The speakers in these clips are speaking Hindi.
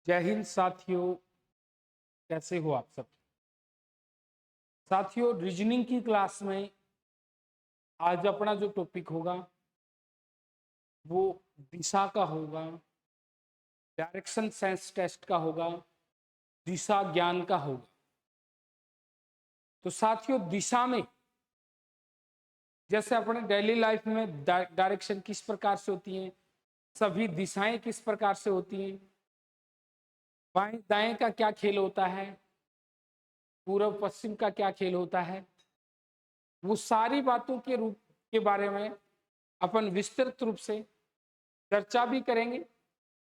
जय हिंद साथियों, कैसे हो आप सब। साथियों, रीजनिंग की क्लास में आज अपना जो टॉपिक होगा वो दिशा का होगा, डायरेक्शन सेंस टेस्ट का होगा, दिशा ज्ञान का होगा। तो साथियों, दिशा में जैसे अपने डेली लाइफ में डायरेक्शन किस प्रकार से होती है, सभी दिशाएं किस प्रकार से होती हैं, बाएं दाएं का क्या खेल होता है, पूर्व पश्चिम का क्या खेल होता है, वो सारी बातों के रूप के बारे में अपन विस्तृत रूप से चर्चा भी करेंगे।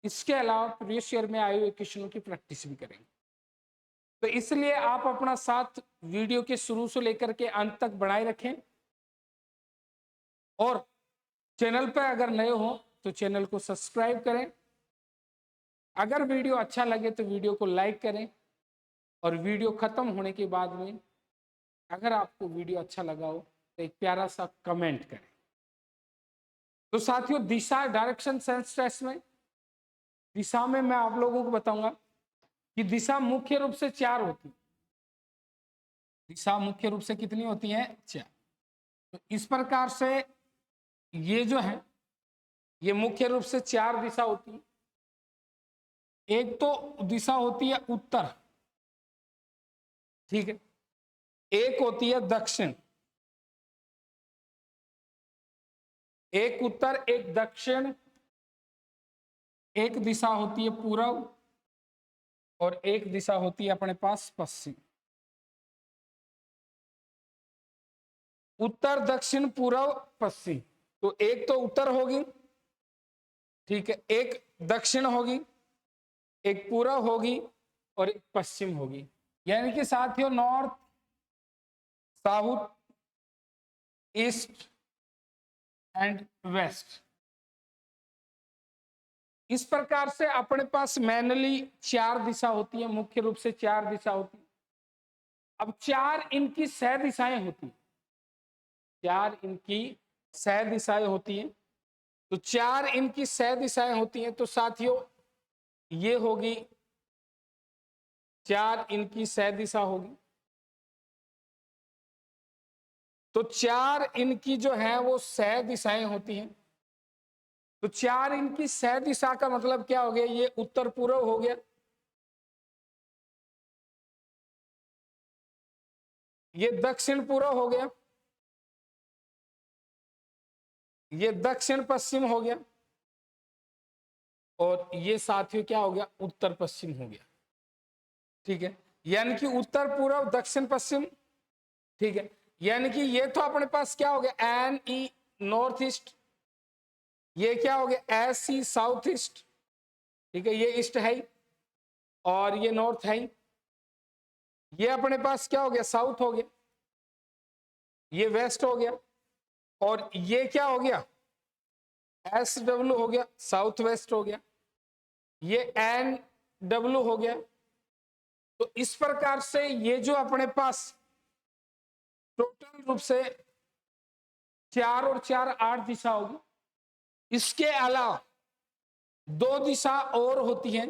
इसके अलावा प्रीवियस ईयर में आए हुए क्वेश्चनों की प्रैक्टिस भी करेंगे। तो इसलिए आप अपना साथ वीडियो के शुरू से लेकर के अंत तक बनाए रखें और चैनल पर अगर नए हो तो चैनल को सब्सक्राइब करें। अगर वीडियो अच्छा लगे तो वीडियो को लाइक करें और वीडियो खत्म होने के बाद में अगर आपको वीडियो अच्छा लगा हो तो एक प्यारा सा कमेंट करें। तो साथियों, दिशा डायरेक्शन सेंस टेस्ट में दिशा में मैं आप लोगों को बताऊंगा कि दिशा मुख्य रूप से 4 होती है। दिशा मुख्य रूप से कितनी होती है? 4। तो इस प्रकार से ये जो है ये मुख्य रूप से 4 दिशा होती है। एक तो दिशा होती है उत्तर, ठीक है। एक होती है दक्षिण, एक उत्तर एक दक्षिण, एक दिशा होती है पूर्व और एक दिशा होती है अपने पास पश्चिम। उत्तर दक्षिण पूर्व पश्चिम, तो एक तो उत्तर होगी, ठीक है, एक दक्षिण होगी, एक पूर्व होगी और एक पश्चिम होगी। यानी कि साथियों, north, south, east and west. इस प्रकार से अपने पास मैनली 4 दिशा होती है, मुख्य रूप से 4 दिशा होती है। अब 4 इनकी सह दिशाएं होती है, 4 इनकी सह दिशाएं होती हैं। तो 4 इनकी सह दिशाएं होती हैं। तो साथियों, ये होगी 4 इनकी सह दिशा होगी। तो 4 इनकी जो है वो सह दिशाएं होती हैं। तो 4 इनकी सह दिशा का मतलब क्या हो गया? ये उत्तर पूर्व हो गया, ये दक्षिण पूर्व हो गया, ये दक्षिण पश्चिम हो गया और ये साथियों क्या हो गया? उत्तर पश्चिम हो गया, ठीक है। यानी कि उत्तर पूर्व दक्षिण पश्चिम, ठीक है। यानी कि ये तो अपने पास क्या हो गया? एन ई नॉर्थ ईस्ट, ये क्या हो गया? एस सी साउथ ईस्ट, ठीक है, ये ईस्ट है और ये नॉर्थ है। ये अपने पास क्या हो गया? साउथ हो गया, ये वेस्ट हो गया और ये क्या हो गया? एस डब्ल्यू हो गया, साउथ वेस्ट हो गया, ये एन डब्ल्यू हो गया। तो इस प्रकार से ये जो अपने पास टोटल रूप से 4 और 4 8 दिशा होगी। इसके अलावा 2 दिशा और होती हैं।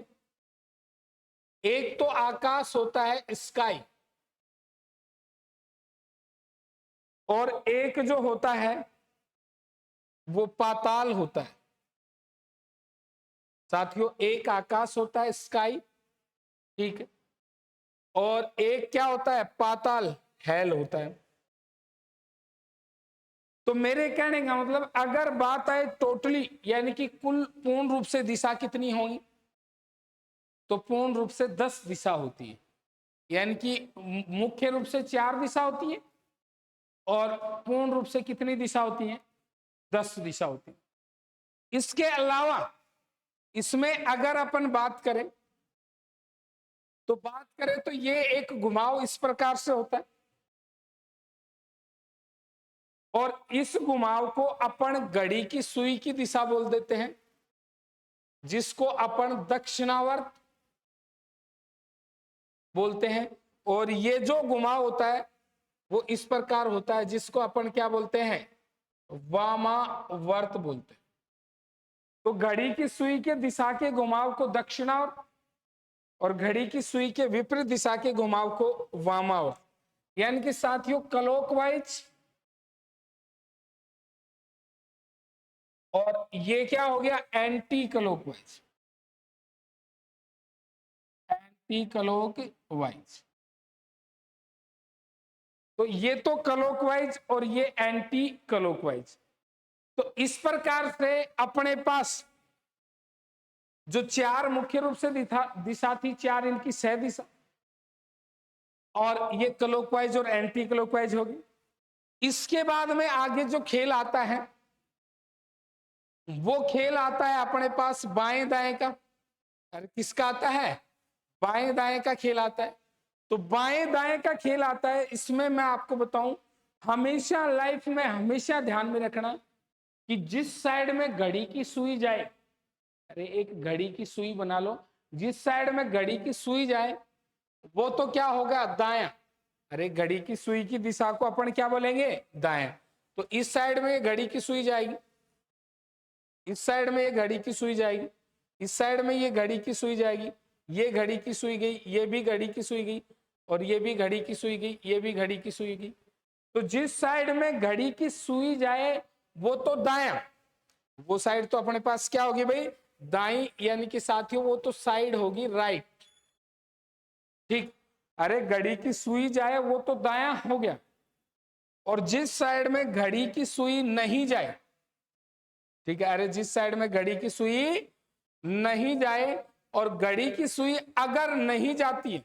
एक तो आकाश होता है, स्काई, और एक जो होता है वो पाताल होता है। साथियों, एक आकाश होता है, स्काई, ठीक है, और एक क्या होता है? पाताल, हेल होता है। तो मेरे कहने का मतलब, अगर बात आए टोटली यानी कि कुल पूर्ण रूप से दिशा कितनी होगी, तो पूर्ण रूप से 10 दिशा होती है। यानी कि मुख्य रूप से 4 दिशा होती है और पूर्ण रूप से कितनी दिशा होती है? 10 दिशा होती है। इसके अलावा इसमें अगर अपन बात करें तो ये एक घुमाव इस प्रकार से होता है और इस घुमाव को अपन घड़ी की सुई की दिशा बोल देते हैं, जिसको अपन दक्षिणावर्त बोलते हैं। और ये जो घुमाव होता है वो इस प्रकार होता है, जिसको अपन क्या बोलते हैं? वामावर्त बोलते हैं। तो घड़ी की सुई के दिशा के घुमाव को दक्षिणावर्त और घड़ी की सुई के विपरीत दिशा के घुमाव को वामावर्त, यानी कि साथियों क्लॉकवाइज, और ये क्या हो गया एंटी क्लॉकवाइज, एंटी क्लॉकवाइज। तो ये तो क्लॉकवाइज और ये एंटी क्लॉकवाइज। तो इस प्रकार से अपने पास जो चार मुख्य रूप से दिशा थी, चार इनकी सह दिशा, और ये क्लॉकवाइज और एंटी क्लॉकवाइज होगी। इसके बाद में आगे जो खेल आता है वो खेल आता है अपने पास बाएं दाएं का। अरे किसका आता है? बाएं दाएं का खेल आता है। तो बाएं दाएं का खेल आता है, इसमें मैं आपको बताऊं हमेशा लाइफ में हमेशा ध्यान में रखना कि जिस साइड में घड़ी की सुई जाए, अरे एक घड़ी की सुई बना लो, जिस साइड में घड़ी की सुई जाए वो तो क्या होगा? दायां। अरे घड़ी की सुई की दिशा को अपन क्या बोलेंगे? दायां। तो इस साइड में घड़ी की सुई जाएगी, इस साइड में ये घड़ी की सुई जाएगी, इस साइड में ये घड़ी की सुई जाएगी, ये घड़ी की सुई गई, ये भी घड़ी की सुई गई, और ये भी घड़ी की सुई गई, ये भी घड़ी की सुई गई। तो जिस साइड में घड़ी की सुई जाए वो तो दायां, वो साइड तो अपने पास क्या होगी भाई? दाई, यानी कि साथियों वो तो साइड होगी राइट। ठीक। अरे घड़ी की सुई जाए वो तो दायां हो गया, और जिस साइड में घड़ी की सुई नहीं जाए, ठीक है, अरे जिस साइड में घड़ी की सुई नहीं जाए और घड़ी की सुई अगर नहीं जाती है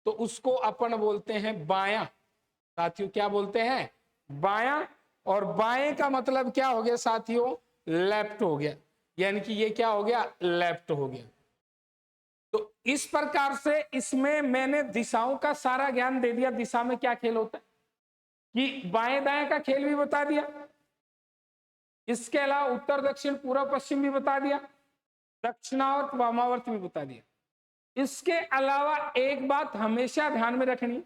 तो उसको अपन बोलते हैं बायां। साथियों क्या बोलते हैं? बायां। और बाएं का मतलब क्या हो गया साथियों? लेफ्ट हो गया, यानी कि ये क्या हो गया? लेफ्ट हो गया। तो इस प्रकार से इसमें मैंने दिशाओं का सारा ज्ञान दे दिया, दिशा में क्या खेल होता है कि बाएं दाएं का खेल भी बता दिया, इसके अलावा उत्तर दक्षिण पूर्व पश्चिम भी बता दिया, दक्षिणावर्त वामावर्त भी बता दिया। इसके अलावा एक बात हमेशा ध्यान में रखनी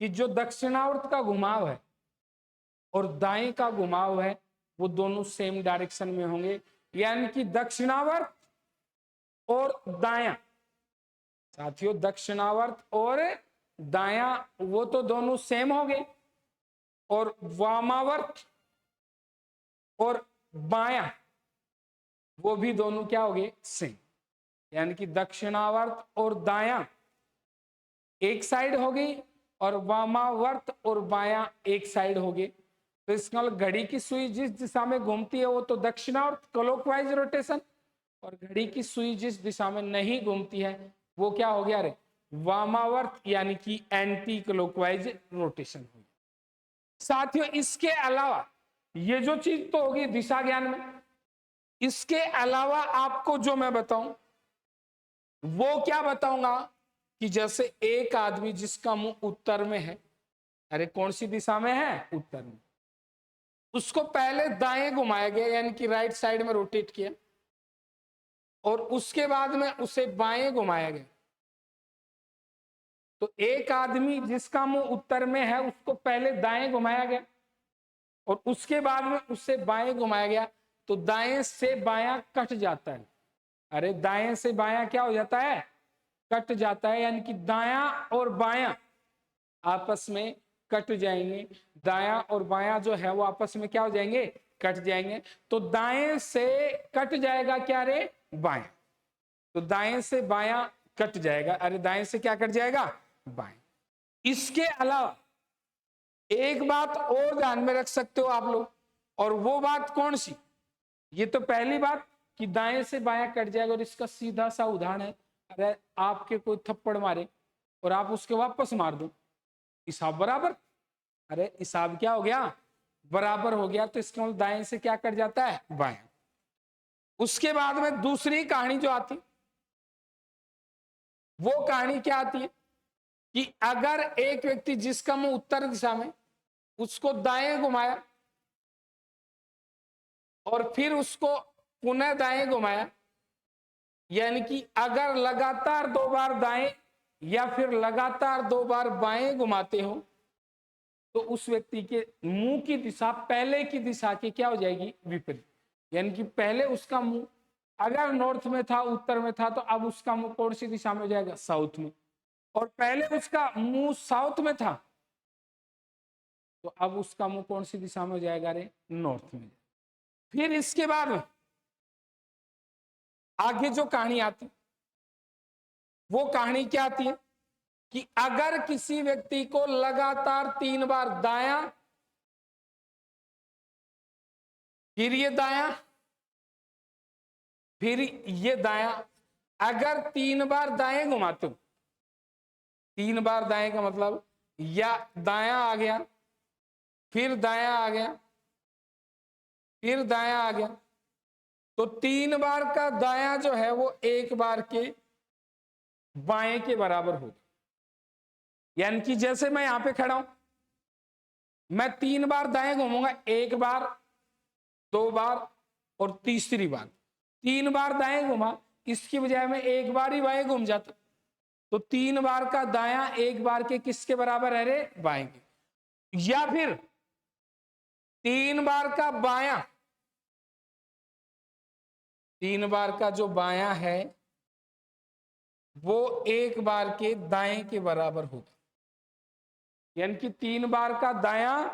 कि जो दक्षिणावर्त का घुमाव है और दाएं का घुमाव है वो दोनों सेम डायरेक्शन में होंगे, यानी कि दक्षिणावर्त और दायां, साथियों दक्षिणावर्त और दायां वो तो दोनों सेम हो गए, और वामावर्त और बायां वो भी दोनों क्या हो गए? सेम। यानी कि दक्षिणावर्त और दायां एक साइड हो गई और वामावर्त और बायां एक साइड हो गए। तो इसका मतलब घड़ी की सुई जिस दिशा में घूमती है वो तो दक्षिणावर्त क्लॉकवाइज रोटेशन, और घड़ी की सुई जिस दिशा में नहीं घूमती है वो क्या हो गया? रे वामावर्त, यानी कि एंटी क्लॉकवाइज रोटेशन हो गया। साथियों इसके अलावा ये जो चीज तो होगी दिशा ज्ञान में, इसके अलावा आपको जो मैं बताऊं वो क्या बताऊंगा कि जैसे एक आदमी जिसका मुंह उत्तर में है, अरे कौन सी दिशा में है? उत्तर में, उसको पहले दाएं घुमाया गया, यानी कि राइट साइड में रोटेट किया, और उसके बाद में उसे बाएं घुमाया गया। तो एक आदमी जिसका मुंह उत्तर में है उसको पहले दाएं घुमाया गया और उसके बाद में उससे बाएं घुमाया गया, तो दाएं से बायां कट जाता है। अरे दाएं से बायां क्या हो जाता है? कट जाता है, यानी कि दायां और बायां आपस में कट जाएंगे, दायां और बायां जो है वो आपस में क्या हो जाएंगे? कट जाएंगे। तो दाएं से कट जाएगा क्या रे? बायां। तो दाएं से बायां कट जाएगा, अरे दाएं से क्या कट जाएगा? बाएं। इसके अलावा एक बात और ध्यान में रख सकते हो आप लोग, और वो बात कौन सी? ये तो पहली बात कि दाएं से बायां कट जाएगा, और इसका सीधा सा उदाहरण है, अगर आपके कोई थप्पड़ मारे और आप उसके वापस मार दो, हिसाब बराबर। अरे हिसाब क्या हो गया? बराबर हो गया। तो इसके मतलब दाएं से क्या कट जाता है? बाएं। उसके बाद में दूसरी कहानी जो आती, वो कहानी क्या आती है कि अगर एक व्यक्ति जिसका मुंह उत्तर दिशा में, उसको दाएं घुमाया और फिर उसको पुनः दाएं घुमाया, यानी कि अगर लगातार 2 बार दाएं या फिर लगातार 2 बार बाएं घुमाते हो तो उस व्यक्ति के मुंह की दिशा पहले की दिशा की क्या हो जाएगी? विपरीत। यानी कि पहले उसका मुंह अगर नॉर्थ में था, उत्तर में था, तो अब उसका मुंह कौन सी दिशा में हो जाएगा? साउथ में। और पहले उसका मुंह साउथ में था, तो अब उसका मुंह कौन सी दिशा में हो जाएगा? रे नॉर्थ में। फिर इसके बाद आगे जो कहानी आती, वो कहानी क्या आती है कि अगर किसी व्यक्ति को लगातार 3 बार दायां, फिर ये दायां, फिर ये दायां, अगर 3 बार दाएं घुमाते हो, 3 बार दाएं का मतलब या दायां आ गया, फिर दायां आ गया, फिर दायां आ गया, तो 3 बार का दायां जो है वो 1 बार के बाएं के बराबर होगा। यानी कि जैसे मैं यहां पे खड़ा हूं, मैं 3 बार दाएं घूमूंगा, 1 बार, 2 बार और तीसरी बार। 3 बार दाएं घुमा, इसकी बजाय मैं 1 बार ही बाएं घूम जाता, तो 3 बार का दायां 1 बार के किसके बराबर है? रे बाएं के। या फिर 3 बार का बायां, 3 बार का जो बायां है वो 1 बार के दाएं के बराबर होगा। यानी कि 3 बार का दायां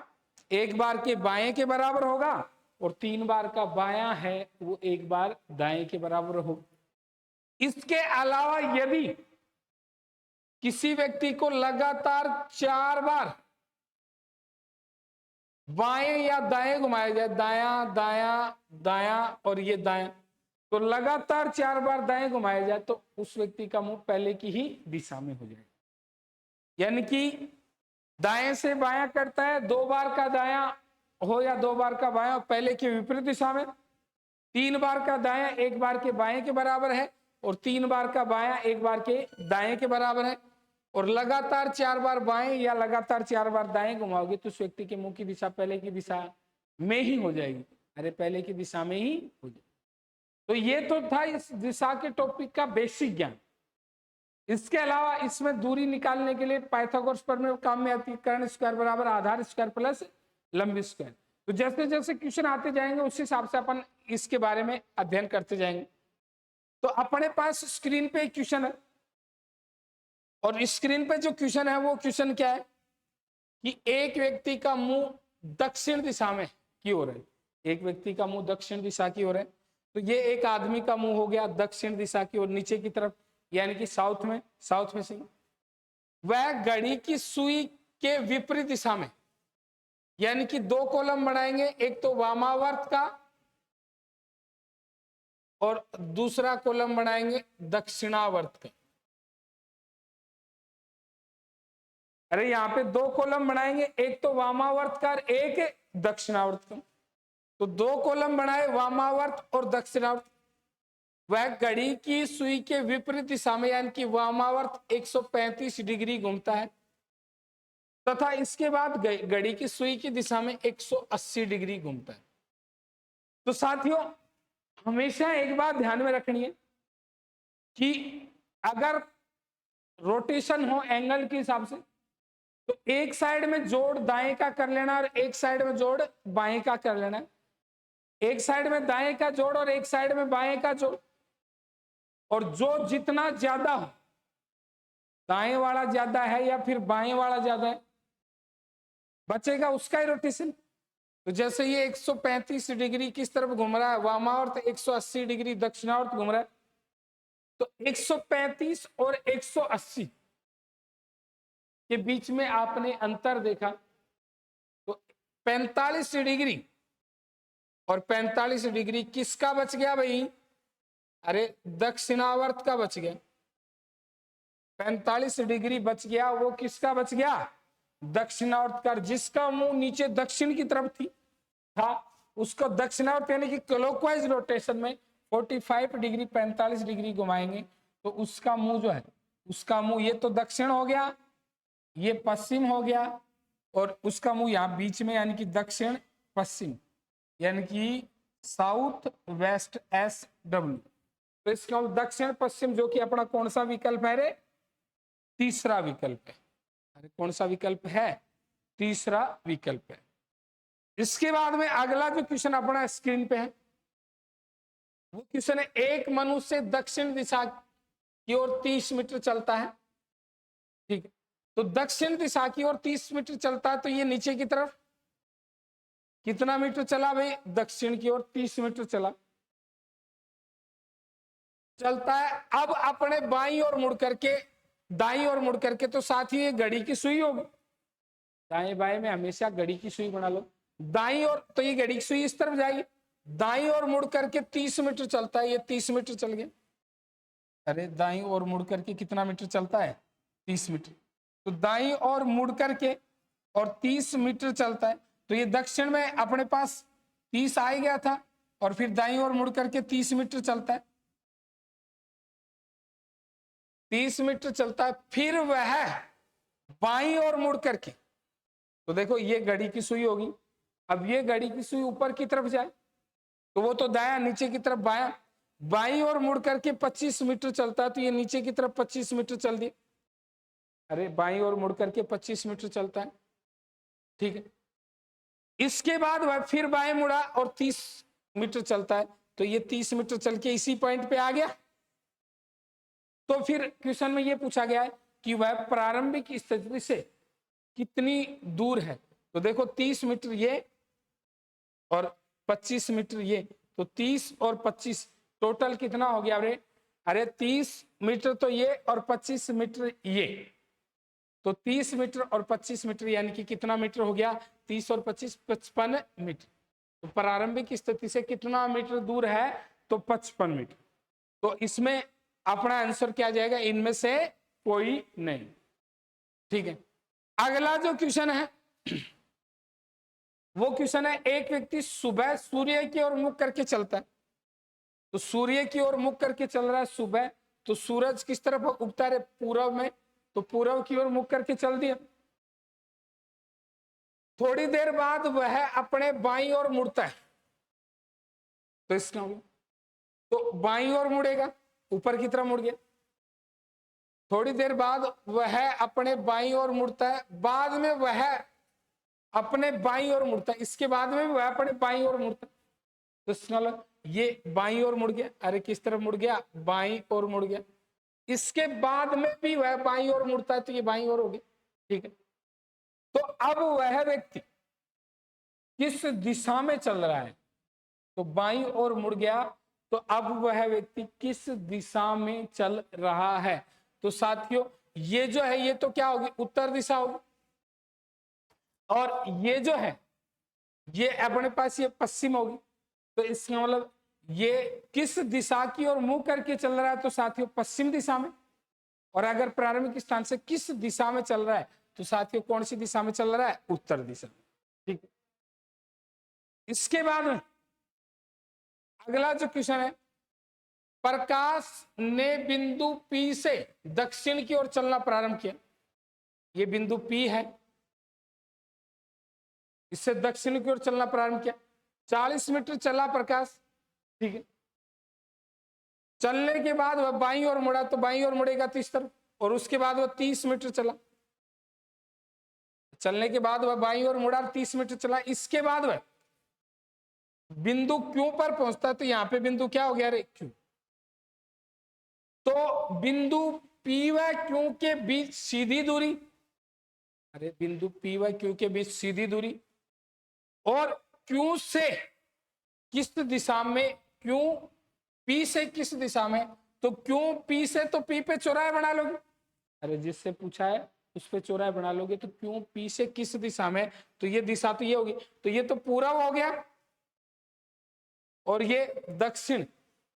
1 बार के बाएं के बराबर होगा, और 3 बार का बायां है वो 1 बार दाएं के बराबर होगा। इसके अलावा यदि किसी व्यक्ति को लगातार 4 बार बाएं या दाएं घुमाया जाए, दायां दायां दायां और ये दायां, तो लगातार 4 बार दाएं घुमाया जाए, तो उस व्यक्ति का मुंह पहले की ही दिशा में हो जाएगा। यानी कि दाएं से बायां करता है, 2 बार का दायां हो या 2 बार का बायां, पहले की विपरीत दिशा में। 3 बार का दायां 1 बार के बाएं के बराबर है, और 3 बार का बायां 1 बार के दाएं के बराबर है। और लगातार 4 बार बाएं या लगातार 4 बार दाएं घुमाओगे, तो उस व्यक्ति के मुंह की दिशा पहले की दिशा में ही हो जाएगी। अरे पहले की दिशा में ही हो जाएगी। तो ये तो था इस दिशा के टॉपिक का बेसिक ज्ञान। इसके अलावा इसमें दूरी निकालने के लिए पाइथागोरस प्रमेय काम में आती है, कर्ण स्क्वायर बराबर आधार स्क्वायर प्लस लंबी स्क्वायर। तो जैसे जैसे क्वेश्चन आते जाएंगे उस हिसाब से अपन इसके बारे में अध्ययन करते जाएंगे। तो अपने पास स्क्रीन पे क्वेश्चन है, और स्क्रीन पे जो क्वेश्चन है वो क्वेश्चन क्या है कि एक व्यक्ति का मुंह दक्षिण दिशा में की ओर है। एक व्यक्ति का मुंह दक्षिण दिशा की ओर है, तो ये एक आदमी का मुंह हो गया दक्षिण दिशा की ओर, नीचे की तरफ, यानी कि साउथ में से। वह घड़ी की सुई के विपरीत दिशा में, यानी कि 2 कॉलम बनाएंगे, एक तो वामावर्त का और दूसरा कॉलम बनाएंगे दक्षिणावर्त का। अरे यहाँ पे 2 कॉलम बनाएंगे, एक तो वामावर्त का, एक दक्षिणावर्त का। तो 2 कॉलम बनाए वामावर्त और दक्षिणावर्त। वह घड़ी की सुई के विपरीत दिशा में, यानी कि वामावर्त 135 डिग्री घूमता है, तथा इसके बाद घड़ी की सुई की दिशा में 180 डिग्री घूमता है। तो साथियों, हमेशा एक बात ध्यान में रखनी है कि अगर रोटेशन हो एंगल के हिसाब से, तो एक साइड में जोड़ दाएं का कर लेना और एक साइड में जोड़ बाएं का कर लेना। एक साइड में दाएं का जोड़ और एक साइड में बाएं का जोड़, और जो जितना ज्यादा हो, दाएं वाला ज्यादा है या फिर बाएं वाला ज्यादा है, बचेगा उसका ही रोटेशन। तो जैसे ये 135 डिग्री किस तरफ घूम रहा है? वामावर्त, 180 डिग्री दक्षिणावर्त घूम रहा है। तो 135 और 180 के बीच में आपने अंतर देखा, तो 45 डिग्री और 45 डिग्री किसका बच गया भाई? अरे दक्षिणावर्त का बच गया। 45 डिग्री बच गया, वो किसका बच गया? दक्षिणावर्त का, जिसका मुंह नीचे दक्षिण की तरफ था उसको दक्षिणावर्त, यानी कि क्लॉकवाइज रोटेशन में 45 डिग्री 45 डिग्री घुमाएंगे, तो उसका मुंह जो है, उसका मुंह, ये तो दक्षिण हो गया, ये पश्चिम हो गया, और उसका मुंह यहाँ बीच में, यानी कि दक्षिण पश्चिम, यानी कि साउथ वेस्ट SW। तो इसका दक्षिण पश्चिम, जो कि अपना कौन सा विकल्प है रे? तीसरा विकल्प है। अरे कौन सा विकल्प है? तीसरा विकल्प है। इसके बाद में अगला जो क्वेश्चन अपना स्क्रीन पे है, वो क्वेश्चन है, एक मनुष्य दक्षिण दिशा की ओर 30 मीटर चलता है, ठीक है। तो दक्षिण दिशा की ओर 30 मीटर चलता है, तो ये नीचे की तरफ कितना मीटर चला भाई? दक्षिण की ओर 30 मीटर चलता है। अब अपने बाईं ओर मुड़ करके, दाईं ओर मुड़ करके, तो साथ ही ये घड़ी की सुई होगी। दाएं बाएं में हमेशा घड़ी की सुई बना लो। दाईं ओर तो ये घड़ी की सुई इस तरफ जाएगी, दाईं ओर मुड़ करके 30 मीटर चलता है, ये 30 मीटर चल गया। अरे दाईं ओर मुड़ करके कितना मीटर चलता है? 30 मीटर। तो दाईं ओर मुड़ करके और 30 मीटर चलता है, तो ये दक्षिण में अपने पास 30 आ गया था, और फिर दाईं ओर मुड़ करके 30 मीटर चलता है, 30 मीटर चलता है। फिर वह बाईं ओर मुड़ करके, तो देखो ये घड़ी की सुई होगी, अब ये घड़ी की सुई ऊपर की तरफ जाए, तो वो तो दाया, नीचे की तरफ बाया, बाईं ओर मुड़ करके 25 मीटर चलता है, तो ये नीचे की तरफ 25 मीटर चल दिए। अरे बाईं ओर मुड़ करके 25 मीटर चलता है, ठीक है। इसके बाद वह फिर बाएं मुड़ा और 30 मीटर चलता है, तो ये 30 मीटर चल के इसी पॉइंट पे आ गया। तो फिर क्वेश्चन में ये पूछा गया है कि वह प्रारंभिक स्थिति से कितनी दूर है। तो देखो 30 मीटर ये और 25 मीटर ये, तो 30 और 25 टोटल कितना हो गया? अरे 30 मीटर तो ये और 25 मीटर ये, तो 30 मीटर और 25 मीटर यानी कि कितना मीटर हो गया? 30 और 25 55 मीटर। तो प्रारंभिक स्थिति से कितना मीटर दूर है? तो 55 मीटर। तो इसमें अपना आंसर क्या जाएगा? इनमें से कोई नहीं, ठीक है। अगला जो क्वेश्चन है वो क्वेश्चन है, एक व्यक्ति सुबह सूर्य की ओर मुख करके चलता है, तो सूर्य की ओर मुख करके चल रहा है सुबह, तो सूरज किस तरफ उगता है? पूर्व में, तो पूर्व की ओर मुख करके चल दिया। थोड़ी देर बाद वह अपने बाईं ओर मुड़ता है, तो इसका तो बाईं ओर मुड़ेगा, ऊपर की तरफ मुड़ गया। थोड़ी देर बाद वह अपने बाईं ओर मुड़ता है, बाद में वह अपने बाईं ओर मुड़ता है, इसके बाद में वह अपने बाईं ओर मुड़ता है, तो इसका ये बाईं ओर मुड़ गया। अरे किस तरफ मुड़ गया? बाईं ओर मुड़ गया। इसके बाद में भी वह बाईं ओर मुड़ता है, तो ये बाईं ओर हो गया, ठीक है। तो अब वह व्यक्ति किस दिशा में चल रहा है? तो बाईं ओर मुड़ गया, तो अब वह व्यक्ति किस दिशा में चल रहा है? तो साथियों ये जो है ये तो क्या होगी? उत्तर दिशा होगी, और ये जो है ये अपने पास ये पश्चिम होगी। तो इसका मतलब ये किस दिशा की ओर मुंह करके चल रहा है? तो साथियों पश्चिम दिशा में। और अगर प्रारंभिक स्थान से किस दिशा में चल रहा है? तो साथियों कौन सी दिशा में चल रहा है? उत्तर दिशा, ठीक है। इसके बाद अगला जो क्वेश्चन है, प्रकाश ने बिंदु P से दक्षिण की ओर चलना प्रारंभ किया। ये बिंदु P है, इससे दक्षिण की ओर चलना प्रारंभ किया। 40 मीटर चला प्रकाश, ठीक है। चलने के बाद वह बाईं ओर मुड़ा, तो बाईं ओर मुड़ेगा 30 तरफ, और उसके बाद वह 30 मीटर चला। चलने के बाद वह बाईं ओर मुड़ा, 30 मीटर चला। इसके बाद वह बिंदु Q पर पहुंचता है, तो यहां पे बिंदु क्या हो गया? रे Q। तो बिंदु P व Q के बीच सीधी दूरी, अरे बिंदु P व Q के बीच सीधी दूरी, और Q से किस दिशा में? Q P से किस दिशा में? तो Q P से तो P पे चौराहे बना लोगे। अरे जिससे पूछा है उस पे चौराहे बना लोगे, तो Q P से किस दिशा में? तो ये दिशा तो ये होगी, तो ये तो पूर्व हो गया, और ये दक्षिण,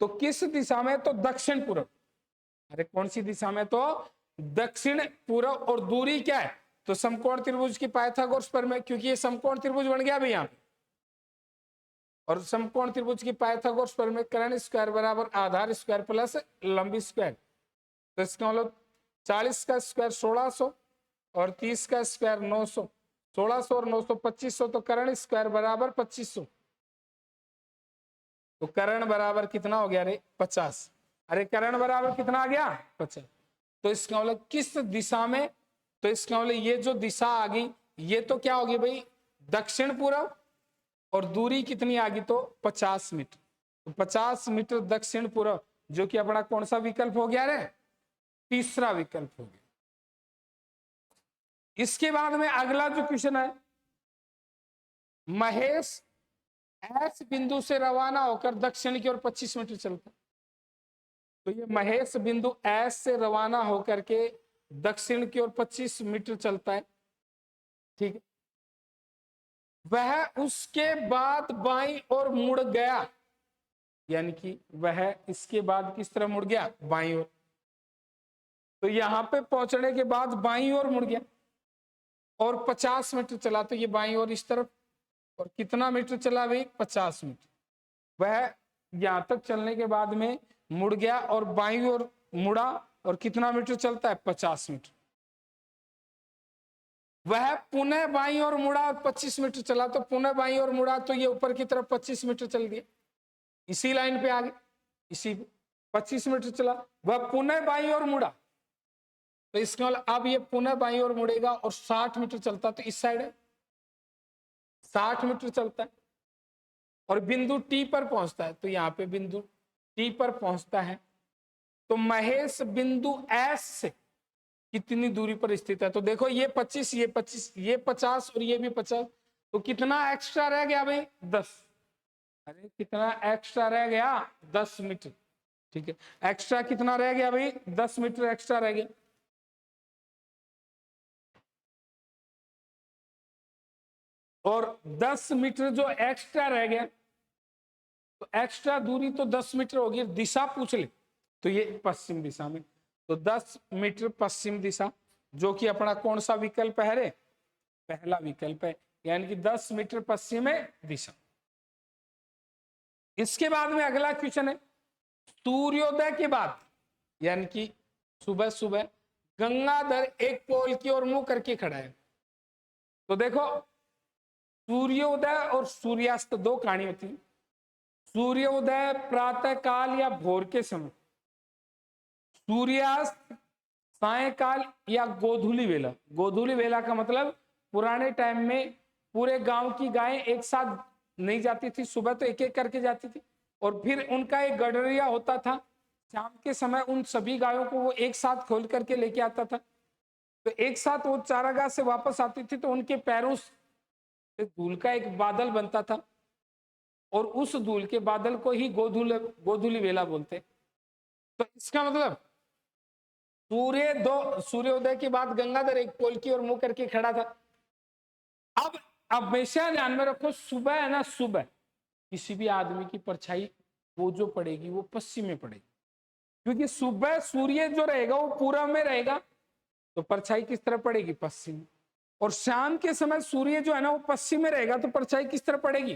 तो किस दिशा में? तो दक्षिण पूर्व। अरे कौन सी दिशा में? तो दक्षिण पूर्व। और दूरी क्या है? तो समकोण त्रिभुज की पाइथागोरस प्रमेय, क्योंकि ये समकोण त्रिभुज बन गया भाई यहाँ पे, और समकोण त्रिभुज की पाइथागोरस प्रमेय कर्ण स्क्वायर बराबर आधार स्क्वायर प्लस लंबी स्क्वायर। तो इसका मतलब 40 का स्क्वायर 1600 और 30 का स्क्वायर 900, 1600 और 900 2500, तो कर्ण स्क्वायर बराबर 2500। तो कर्ण बराबर कितना हो गया? रे 50। अरे कर्ण बराबर कितना आ गया? 50। तो इसका मतलब किस दिशा में? तो इसका मतलब ये जो दिशा आ गई ये तो क्या होगी भाई? दक्षिण पूर्व, और दूरी कितनी आ गई? तो 50 मीटर। तो 50 मीटर दक्षिण पूर्व, जो कि अपना कौन सा विकल्प हो गया रे? तीसरा विकल्प हो गया। इसके बाद में अगला जो क्वेश्चन है, महेश एस बिंदु से रवाना होकर दक्षिण की ओर 25 मीटर चलता है। तो ये महेश बिंदु एस से रवाना होकर के दक्षिण की ओर 25 मीटर चलता है, ठीक है। वह उसके बाद बाईं ओर मुड़ गया, यानी कि वह इसके बाद किस तरह मुड़ गया? बाईं ओर। तो यहां पे पहुंचने के बाद बाईं ओर मुड़ गया और 50 मीटर चला, तो ये बाईं ओर इस तरफ, और कितना मीटर चला भाई? 50 मीटर। वह यहां तक चलने के बाद में मुड़ गया और बाईं ओर मुड़ा, और कितना मीटर चलता है? 50 मीटर। वह पुनः बाईं ओर मुड़ा और 25 मीटर चला, तो पुनः बाईं ओर मुड़ा तो ये ऊपर की तरफ 25 मीटर चल दिया, इसी लाइन पे आ गए, इसी 25 मीटर चला। वह पुनः बाईं ओर मुड़ा, तो इसका मतलब अब ये पुनः बाईं ओर मुड़ेगा और 60 मीटर चलता, तो इस साइड है 60 मीटर चलता है और बिंदु टी पर पहुंचता है। तो यहाँ पे बिंदु टी पर पहुंचता है, तो महेश बिंदु एस से कितनी दूरी पर स्थित है? तो देखो ये 25, ये 25, ये 50 और ये भी 50, तो कितना एक्स्ट्रा रह गया भाई? 10। अरे कितना एक्स्ट्रा रह गया? 10 मीटर, ठीक है। एक्स्ट्रा कितना रह गया भाई? 10 मीटर एक्स्ट्रा रह गया। और 10 मीटर जो एक्स्ट्रा रह गया, तो एक्स्ट्रा दूरी तो 10 मीटर होगी, दिशा पूछ ले तो ये पश्चिम दिशा में, तो 10 मीटर पश्चिम दिशा, जो कि अपना कौन सा विकल्प है रे? पहला विकल्प है, यानी कि 10 मीटर पश्चिम दिशा। इसके बाद में अगला क्वेश्चन है, सूर्योदय के बाद, यानी कि सुबह सुबह गंगाधर एक पोल की ओर मुंह करके खड़ा है। तो देखो सूर्योदय और सूर्यास्त दो कहानी होती है। सूर्योदय प्रातः काल या भोर के समय, सूर्यास्त सायकाल या गोधूली वेला। गोधूली वेला का मतलब पुराने टाइम में पूरे गांव की गायें एक साथ नहीं जाती थी, सुबह तो एक एक करके जाती थी, और फिर उनका एक गडरिया होता था, शाम के समय उन सभी गायों को वो एक साथ खोल करके लेके आता था। तो एक साथ वो चारागाह से वापस आती थी, तो उनके पैरों से धूल का एक बादल बनता था, और उस धूल के बादल को ही गोधूली वेला बोलते। तो इसका मतलब सूर्योदय के बाद गंगाधर एक पोल की ओर मुंह करके खड़ा था। अब हमेशा ध्यान में रखो, सुबह है ना, सुबह किसी भी आदमी की परछाई वो जो पड़ेगी वो पश्चिम में पड़ेगी, क्योंकि सुबह सूर्य जो रहेगा वो पूरब में रहेगा, तो परछाई किस तरह पड़ेगी? पश्चिम। और शाम के समय सूर्य जो है ना वो पश्चिम में रहेगा, तो परछाई किस तरह पड़ेगी?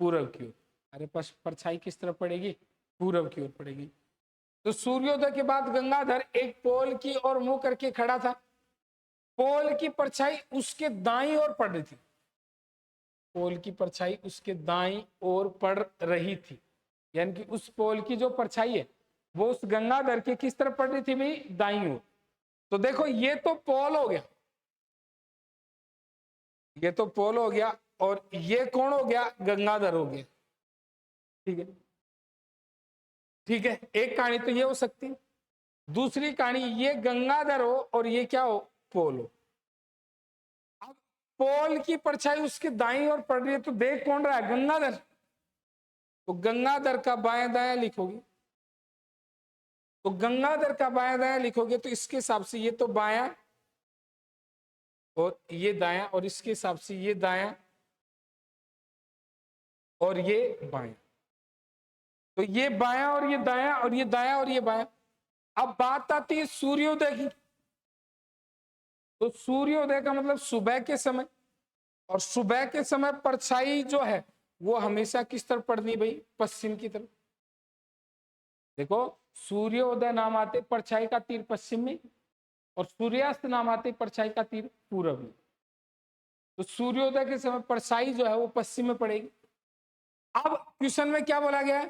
पूरब की ओर। अरे परछाई किस तरह पड़ेगी? पूरब की ओर पड़ेगी। तो सूर्योदय के बाद गंगाधर एक पोल की ओर मुंह करके खड़ा था। पोल की परछाई उसके दाईं ओर पड़ रही थी, पोल की परछाई उसके दाईं ओर पड़ रही थी, यानी कि उस पोल की जो परछाई है वो उस गंगाधर के किस तरफ पड़ रही थी भाई? दाईं ओर। तो देखो ये तो पोल हो गया, ये तो पोल हो गया, और ये कौन हो गया? गंगाधर हो गया, ठीक है। ठीक है, एक कहानी तो ये हो सकती है। दूसरी कहानी, ये गंगाधर हो और ये क्या हो? पोल हो। अब पोल की परछाई उसके दाईं ओर पड़ रही है, तो देख कौन रहा है? गंगाधर। तो गंगाधर का बायां दायां लिखोगे, तो गंगाधर का बायां दायां लिखोगे, तो इसके हिसाब से ये तो बायां और ये दायां, और इसके हिसाब से ये दायां और ये बायां। तो ये बायां और ये दायां, और ये दायां और ये बायां। अब बात आती है सूर्योदय की। तो सूर्योदय का मतलब सुबह के समय, और सुबह के समय परछाई जो है वो हमेशा किस तरफ पड़नी भाई? पश्चिम की तरफ। देखो सूर्योदय नाम आते परछाई का तीर पश्चिम में, और सूर्यास्त नाम आते परछाई का तीर पूरब में। तो सूर्योदय के समय परछाई जो है वो पश्चिम में पड़ेगी। अब क्वेश्चन में क्या बोला गया है?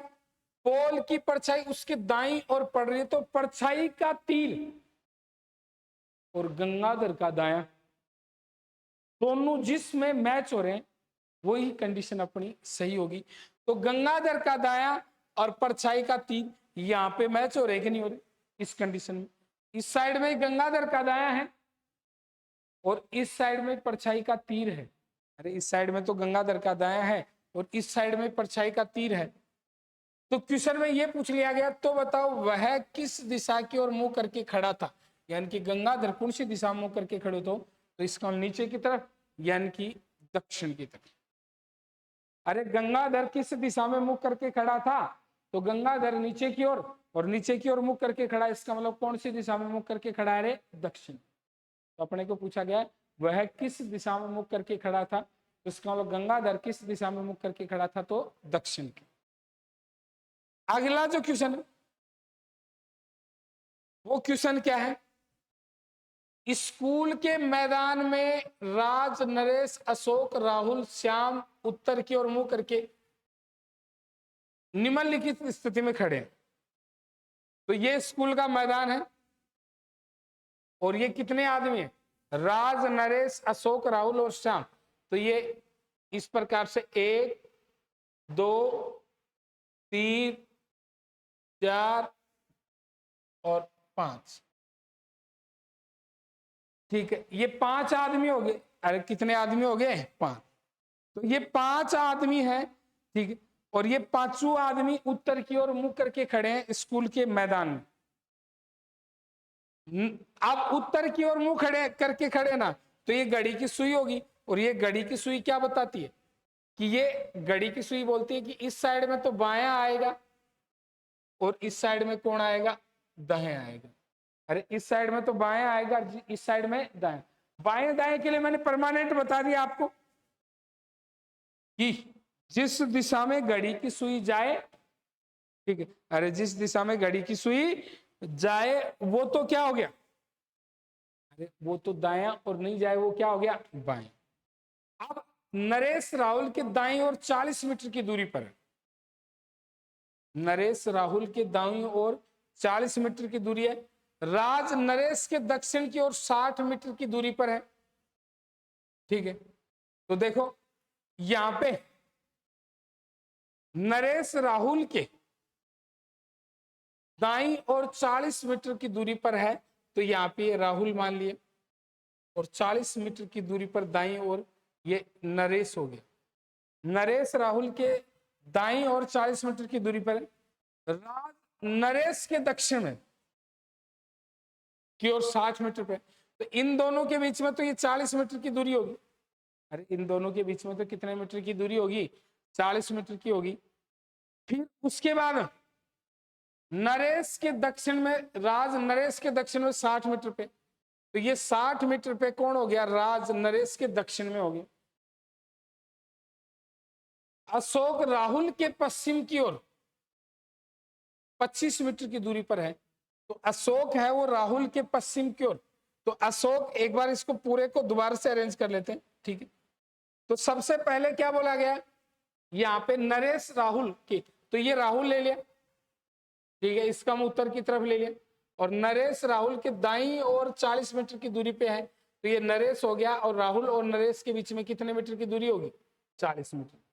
पोल की परछाई उसके दाईं ओर पड़ रही है, तो परछाई का तीर और गंगाधर का दायां दोनों जिसमें मैच हो रहे हैं वही कंडीशन अपनी सही होगी। तो गंगाधर का दायां और परछाई का तीर, यहाँ पे मैच हो रहे कि नहीं हो रहे इस कंडीशन में। इस साइड में गंगाधर का दाया है और इस साइड में परछाई का तीर है। अरे इस साइड में तो गंगाधर का दाया है और इस साइड में परछाई का तीर है। तो क्वेश्चन में ये पूछ लिया गया, तो बताओ वह किस दिशा की ओर मुंह करके खड़ा था, यानी कि गंगाधर कौन सी दिशा में मुंह करके खड़े तो इसका नीचे की तरफ यानी कि दक्षिण की तरफ। अरे गंगाधर किस दिशा में मुंह करके खड़ा था, तो गंगाधर नीचे की ओर और नीचे की ओर मुंह करके खड़ा, इसका मतलब कौन सी दिशा में मुंह करके खड़ा है, रे दक्षिण। तो अपने को पूछा गया वह किस दिशा में मुंह करके खड़ा था, तो इसका मतलब गंगाधर किस दिशा में मुंह करके खड़ा था, तो दक्षिण की। अगला जो क्वेश्चन है वो क्वेश्चन क्या है, स्कूल के मैदान में राज, नरेश, अशोक, राहुल, श्याम उत्तर की ओर मुंह करके निम्नलिखित स्थिति में खड़े हैं। तो ये स्कूल का मैदान है और ये कितने आदमी हैं, राज, नरेश, अशोक, राहुल और श्याम। तो ये इस प्रकार से 1 2 3 4 और 5, ठीक है, ये 5 आदमी हो गए। अरे कितने आदमी हो गए, 5। तो ये 5 आदमी है, ठीक है, और ये पांचों आदमी उत्तर की ओर मुंह करके खड़े हैं स्कूल के मैदान में। आप उत्तर की ओर मुंह खड़े करके खड़े ना, तो ये घड़ी की सुई होगी, और ये घड़ी की सुई क्या बताती है कि ये घड़ी की सुई बोलती है कि इस साइड में तो बायां आएगा और इस साइड में कौन आएगा, दाएं आएगा। अरे इस साइड में तो बायां आएगा, इस साइड में दाएं। बाएं दाएं के लिए मैंने परमानेंट बता दिया आपको कि जिस दिशा में घड़ी की सुई जाए, ठीक है, अरे जिस दिशा में घड़ी की सुई जाए वो तो क्या हो गया, अरे वो तो दायां, और नहीं जाए वो क्या हो गया, बाएं। अब नरेश राहुल के दाईं ओर 40 मीटर की दूरी पर है, नरेश राहुल के दाईं ओर 40 मीटर की दूरी है। राज नरेश के दक्षिण की ओर 60 मीटर की दूरी पर है, ठीक है। तो देखो यहां पे नरेश राहुल के दाईं ओर 40 मीटर की दूरी पर है, तो यहाँ पे राहुल मान लिए, और 40 मीटर की दूरी पर दाईं ओर ये नरेश हो गया। नरेश राहुल के दाईं ओर 40 मीटर की दूरी पर, राज नरेश के दक्षिण में की ओर 60 मीटर पे, तो इन दोनों के बीच में तो ये 40 मीटर की दूरी होगी। अरे इन दोनों के बीच में तो कितने मीटर की दूरी होगी, 40 मीटर की होगी। फिर उसके बाद नरेश के दक्षिण में, राज नरेश के दक्षिण में 60 मीटर पे, तो ये 60 मीटर पे कौन हो गया, राज नरेश के दक्षिण में हो गया। अशोक राहुल के पश्चिम की ओर 25 मीटर की दूरी पर है, तो अशोक है वो राहुल के पश्चिम की ओर। तो अशोक, एक बार इसको पूरे को दोबारा से अरेंज कर लेते हैं, ठीक है। तो सबसे पहले क्या बोला गया, यहाँ पे नरेश राहुल की, तो ये राहुल ले लिया, ठीक है, इसका हम उत्तर की तरफ ले लिया, और नरेश राहुल के दाईं ओर 40 मीटर की दूरी पे है, तो ये नरेश हो गया, और राहुल और नरेश के बीच में कितने मीटर की दूरी होगी, 40 मीटर।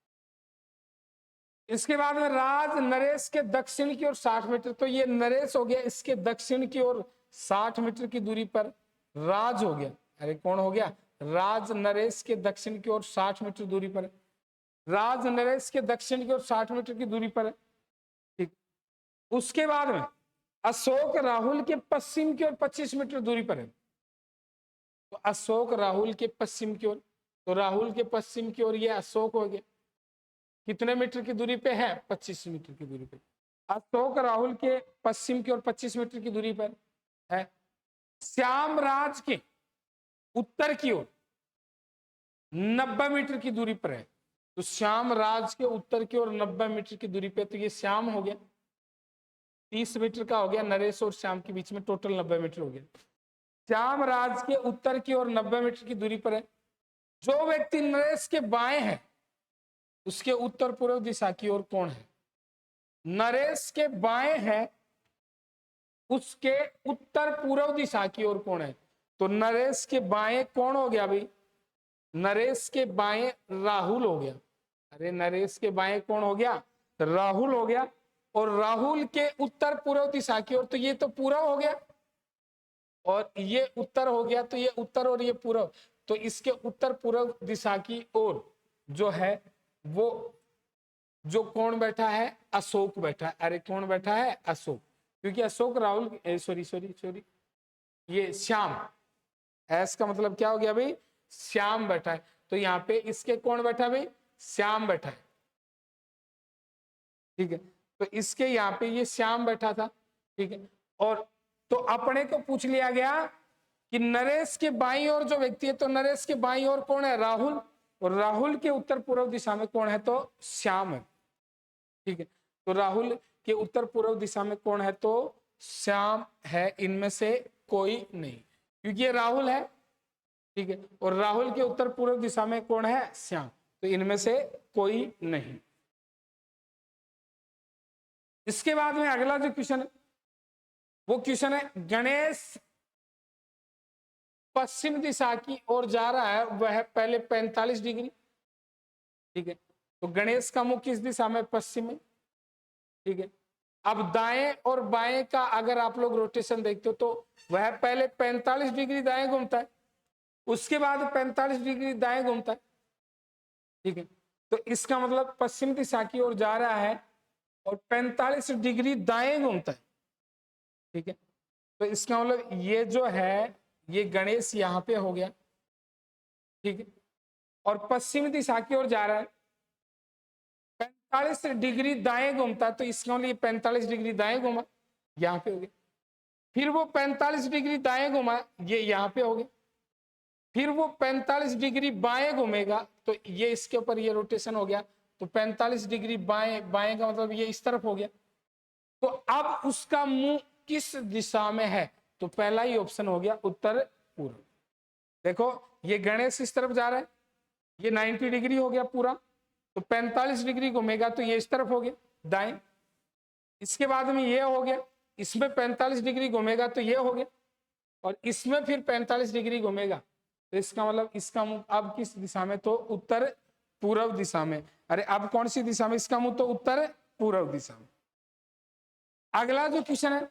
इसके बाद में राज नरेश के दक्षिण की ओर 60 मीटर, तो ये नरेश हो गया, इसके दक्षिण की ओर 60 मीटर की दूरी पर राज हो गया। अरे कौन हो गया, राज नरेश के दक्षिण की ओर 60 मीटर दूरी पर है, राज नरेश के दक्षिण की ओर 60 मीटर की दूरी पर है, ठीक। उसके बाद में अशोक राहुल के पश्चिम की ओर 25 मीटर दूरी पर है, तो अशोक राहुल के पश्चिम की ओर, तो राहुल के पश्चिम की ओर ये अशोक हो गया, कितने मीटर की दूरी पे है, 25 मीटर की दूरी पे। अशोक राहुल के पश्चिम की ओर 25 मीटर की दूरी पर है। श्याम राज के उत्तर की ओर 90 मीटर की दूरी पर है, तो श्याम राज के उत्तर की ओर 90 मीटर की दूरी पे, तो ये श्याम हो गया, 30 मीटर का हो गया, नरेश और श्याम के बीच में टोटल 90 मीटर हो गया। श्याम राज के उत्तर की ओर 90 मीटर की दूरी पर है। जो व्यक्ति नरेश के बाएं है उसके उत्तर पूर्व दिशा की ओर कौन है, नरेश के बाएं है उसके उत्तर पूर्व दिशा की ओर कौन है, तो नरेश के बाएं कौन हो गया भाई, नरेश के बाएं राहुल हो गया। अरे नरेश के बाएं कौन हो गया, राहुल हो गया, और राहुल के उत्तर पूर्व दिशा की ओर, तो ये तो पूर्व हो गया और ये उत्तर हो गया, तो ये उत्तर और ये पूर्व, तो इसके उत्तर पूर्व दिशा की ओर जो है वो जो कौन बैठा है, अशोक बैठा है। अरे कौन बैठा है, अशोक, क्योंकि Ashok Rahul sorry sorry sorry ये श्याम, एस का मतलब क्या हो गया भाई, श्याम बैठा है, तो यहाँ पे इसके कौन बैठा भाई, श्याम बैठा है, ठीक है। तो इसके यहाँ पे ये श्याम बैठा था, ठीक है। और तो अपने को पूछ लिया गया कि नरेश के बाईं ओर जो व्यक्ति है, तो नरेश के बाईं ओर कौन है, राहुल, और राहुल के उत्तर पूर्व दिशा में कौन है, तो श्याम है, ठीक है। तो राहुल के उत्तर पूर्व दिशा में कौन है, तो श्याम है, इनमें से कोई नहीं, क्योंकि ये राहुल है, ठीक है, और राहुल के उत्तर पूर्व दिशा में कौन है, श्याम, तो इनमें से कोई नहीं। इसके बाद में अगला जो क्वेश्चन है वो क्वेश्चन है, गणेश पश्चिम दिशा की ओर जा रहा है, वह पहले 45 डिग्री, ठीक है। तो गणेश का मुख किस दिशा में, पश्चिम में, ठीक है। अब दाएं और बाएं का अगर आप लोग रोटेशन देखते हो तो वह पहले 45 डिग्री दाएं घूमता है, उसके बाद 45 डिग्री दाएं घूमता है, ठीक है। तो इसका मतलब पश्चिम दिशा की ओर जा रहा है और 45 डिग्री दाएं घूमता है, ठीक है। तो इसका मतलब ये जो है ये गणेश यहाँ पे हो गया, ठीक है, और पश्चिम दिशा की ओर जा रहा है, 45 डिग्री दाएं घूमता है, तो इसका मतलब ये 45 डिग्री दाएं घूमा, यहाँ पे हो गया, फिर वो 45 डिग्री दाएं घुमा, ये यहाँ पे हो गया, फिर वो 45 डिग्री बाएं घूमेगा, तो ये इसके ऊपर ये रोटेशन हो गया, तो 45 डिग्री बाएं, बाएं का मतलब ये इस तरफ हो गया। तो अब उसका मुंह किस दिशा में है, तो पहला ही ऑप्शन हो गया उत्तर पूर्व। देखो ये गणेश इस तरफ जा रहा है, ये 90 डिग्री हो गया पूरा, तो 45 डिग्री घूमेगा तो ये इस तरफ हो गया दाएं, इसके बाद में ये हो गया, इसमें 45 डिग्री घूमेगा तो ये हो गया, और इसमें फिर 45 डिग्री घूमेगा, तो इसका मतलब इसका मुंह अब किस दिशा में, तो उत्तर पूर्व दिशा में। अरे अब कौन सी दिशा में, इसका मुंह तो उत्तर पूर्व दिशा में। अगला जो क्वेश्चन है,